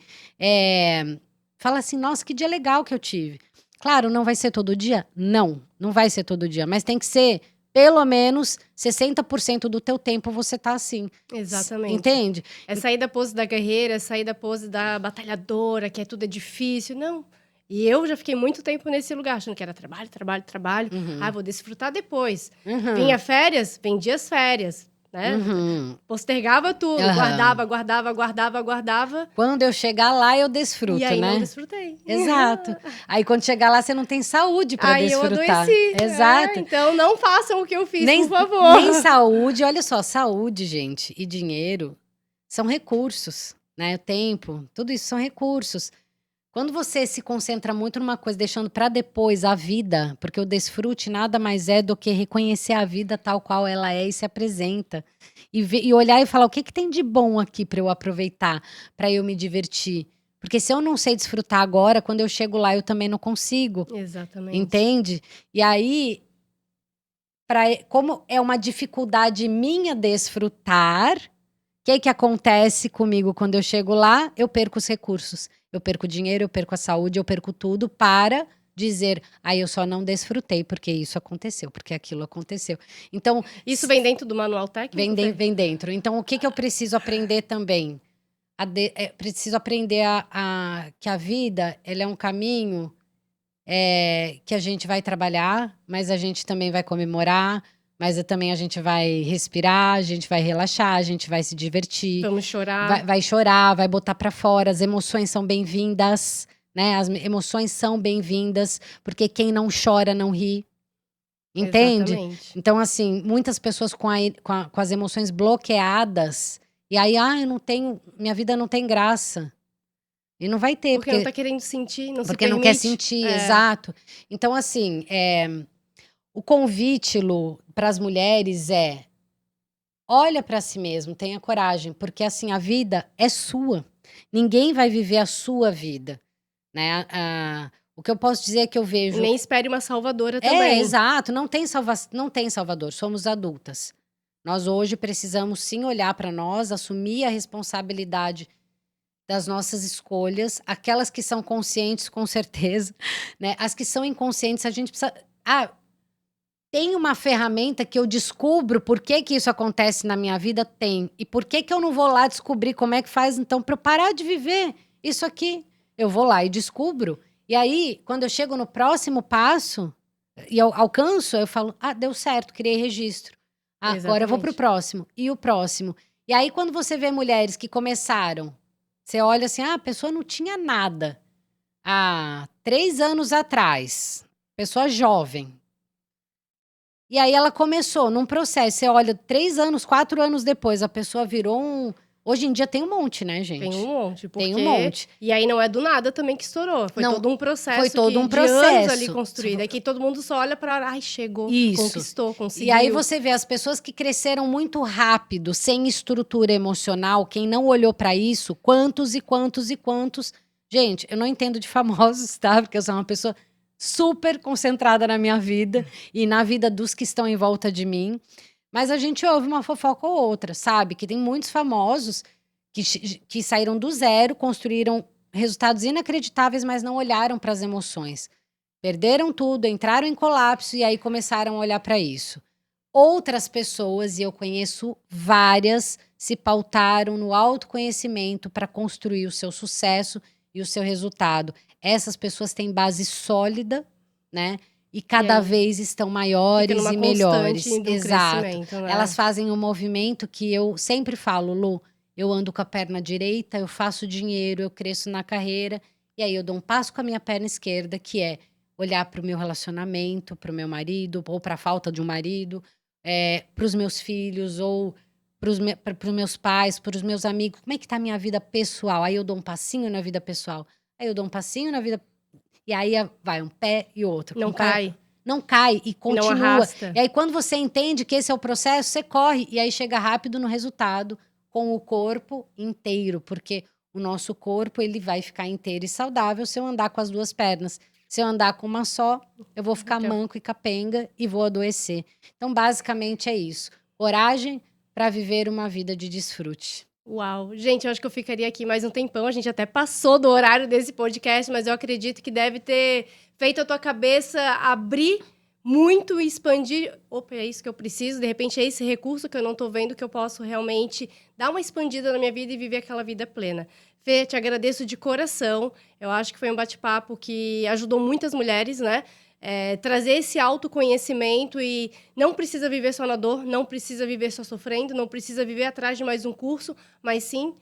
Fala assim, nossa, que dia legal que eu tive. Claro, não vai ser todo dia? Não vai ser todo dia, mas tem que ser pelo menos 60% do teu tempo você tá assim. Exatamente. Entende? É sair da pose da guerreira, é sair da pose da batalhadora, que tudo é difícil. Não. E eu já fiquei muito tempo nesse lugar, achando que era trabalho, trabalho, trabalho. Vou desfrutar depois. Vinha férias, vendia as férias, né? Postergava tudo, guardava. Quando eu chegar lá, eu desfruto, e aí né? não desfrutei. Exato. Aí quando chegar lá, você não tem saúde pra Aí eu desfrutar. adoeci. Exato. Então não façam o que eu fiz, Nem, por favor. nem saúde, olha só, saúde, gente, e dinheiro são recursos, né? O tempo, tudo isso são recursos. Quando você se concentra muito numa coisa, deixando pra depois a vida, porque o desfrute nada mais é do que reconhecer a vida tal qual ela é e se apresenta. E olhar e falar, o que tem de bom aqui pra eu aproveitar, pra eu me divertir? Porque se eu não sei desfrutar agora, quando eu chego lá, eu também não consigo. Exatamente. Entende? E aí, como é uma dificuldade minha desfrutar, o que acontece comigo quando eu chego lá? Eu perco os recursos. Eu perco o dinheiro, eu perco a saúde, eu perco tudo para dizer, eu só não desfrutei porque isso aconteceu, porque aquilo aconteceu. Então, isso vem dentro do manual técnico? Vem dentro. Então, o que eu preciso aprender também? Preciso aprender que a vida, ela é um caminho que a gente vai trabalhar, mas a gente também vai comemorar, mas também a gente vai respirar, a gente vai relaxar, a gente vai se divertir. Vamos chorar. Vai chorar, vai botar pra fora. As emoções são bem-vindas, né? As emoções são bem-vindas, porque quem não chora não ri. Entende? Exatamente. Então, assim, muitas pessoas com as emoções bloqueadas, e aí, eu não tenho, minha vida não tem graça. E não vai ter, porque não tá querendo sentir, não se porque permite. não quer sentir, exato. Então, assim, o convite, Lu, para as mulheres olha para si mesmo, tenha coragem, porque assim, a vida é sua. Ninguém vai viver a sua vida, né? O que eu posso dizer é que eu vejo... Nem espere uma salvadora também. Exato, não tem salvador, somos adultas. Nós hoje precisamos sim olhar para nós, assumir a responsabilidade das nossas escolhas, aquelas que são conscientes, com certeza, né? As que são inconscientes, a gente precisa... tem uma ferramenta que eu descubro por que isso acontece na minha vida? Tem. E por que eu não vou lá descobrir como é que faz, então, para eu parar de viver isso aqui? Eu vou lá e descubro. E aí, quando eu chego no próximo passo, e eu alcanço, eu falo, deu certo, criei registro. Agora eu vou pro próximo. E o próximo. E aí, quando você vê mulheres que começaram, você olha assim, a pessoa não tinha nada. Há 3 anos atrás, pessoa jovem. E aí ela começou num processo. Você olha, 3 anos, 4 anos depois, a pessoa virou Hoje em dia tem um monte, né, gente? Tem um monte. Tem um monte. E aí não é do nada também que estourou. Foi todo um processo. Foi todo um de anos processo. ali construído. É que todo mundo só olha pra... chegou, conquistou, conseguiu. E aí você vê as pessoas que cresceram muito rápido, sem estrutura emocional, quem não olhou pra isso, quantos e quantos e quantos... Gente, eu não entendo de famosos, tá? Porque eu sou uma pessoa super concentrada na minha vida e na vida dos que estão em volta de mim. Mas a gente ouve uma fofoca ou outra, sabe? Que tem muitos famosos que saíram do zero, construíram resultados inacreditáveis, mas não olharam para as emoções. Perderam tudo, entraram em colapso e aí começaram a olhar para isso. Outras pessoas, e eu conheço várias, se pautaram no autoconhecimento para construir o seu sucesso e o seu resultado. Essas pessoas têm base sólida, né? E cada vez estão maiores e melhores. Exato. Né? Elas fazem um movimento que eu sempre falo, Lu, eu ando com a perna direita, eu faço dinheiro, eu cresço na carreira, e aí eu dou um passo com a minha perna esquerda, que é olhar para o meu relacionamento, para o meu marido, ou para a falta de um marido, para os meus filhos, ou para os meus pais, para os meus amigos. Como é que tá a minha vida pessoal? Aí eu dou um passinho na vida pessoal. Aí eu dou um passinho na vida... E aí vai um pé e outro. Não cai. Não cai e continua. Não arrasta. E aí quando você entende que esse é o processo, você corre. E aí chega rápido no resultado com o corpo inteiro. Porque o nosso corpo, ele vai ficar inteiro e saudável se eu andar com as 2 pernas. Se eu andar com uma só, eu vou ficar manco e capenga e vou adoecer. Então, basicamente é isso. Coragem para viver uma vida de desfrute. Uau. Gente, eu acho que eu ficaria aqui mais um tempão. A gente até passou do horário desse podcast, mas eu acredito que deve ter feito a tua cabeça abrir muito e expandir. Opa, é isso que eu preciso, de repente é esse recurso que eu não tô vendo que eu posso realmente dar uma expandida na minha vida e viver aquela vida plena. Fê, te agradeço de coração. Eu acho que foi um bate-papo que ajudou muitas mulheres, né? Trazer esse autoconhecimento e não precisa viver só na dor, não precisa viver só sofrendo, não precisa viver atrás de mais um curso, mas sim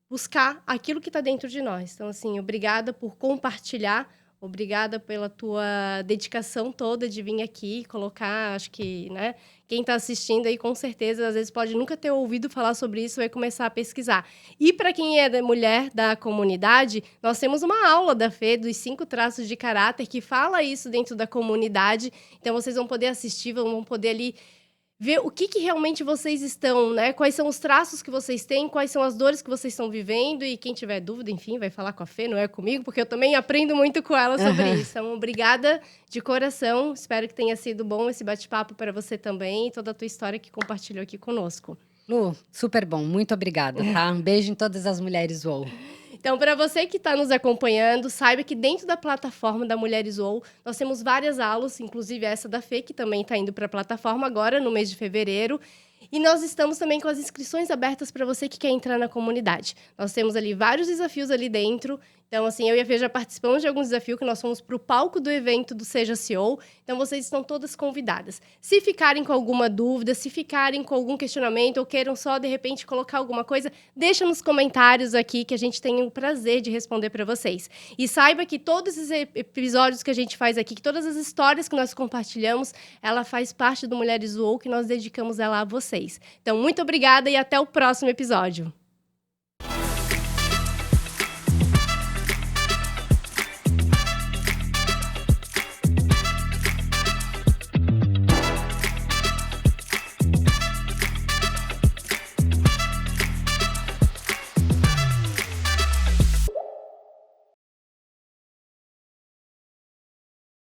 buscar aquilo que está dentro de nós. Então, assim, obrigada por compartilhar, obrigada pela tua dedicação toda de vir aqui colocar, acho que, né, quem está assistindo aí com certeza, às vezes pode nunca ter ouvido falar sobre isso, vai começar a pesquisar. E para quem é mulher da comunidade, nós temos uma aula da Fê dos 5 traços de caráter que fala isso dentro da comunidade, então vocês vão poder assistir, vão poder ali ver o que realmente vocês estão, né? Quais são os traços que vocês têm, quais são as dores que vocês estão vivendo. E quem tiver dúvida, enfim, vai falar com a Fê, não é comigo, porque eu também aprendo muito com ela sobre isso. Então, obrigada de coração. Espero que tenha sido bom esse bate-papo para você também e toda a tua história que compartilhou aqui conosco. Lu, super bom. Muito obrigada, tá? Um beijo em todas as mulheres UOL. Então, para você que está nos acompanhando, saiba que dentro da plataforma da Mulheres UOL, nós temos várias aulas, inclusive essa da Fê, que também está indo para a plataforma agora, no mês de fevereiro. E nós estamos também com as inscrições abertas para você que quer entrar na comunidade. Nós temos ali vários desafios ali dentro. Então, assim, eu e a Fê já participamos de alguns desafios que nós fomos para o palco do evento do Seja CEO. Então, vocês estão todas convidadas. Se ficarem com alguma dúvida, se ficarem com algum questionamento ou queiram só, de repente, colocar alguma coisa, deixa nos comentários aqui que a gente tem o prazer de responder para vocês. E saiba que todos esses episódios que a gente faz aqui, que todas as histórias que nós compartilhamos, ela faz parte do Mulheres UOL, que nós dedicamos ela a vocês. Então, muito obrigada e até o próximo episódio.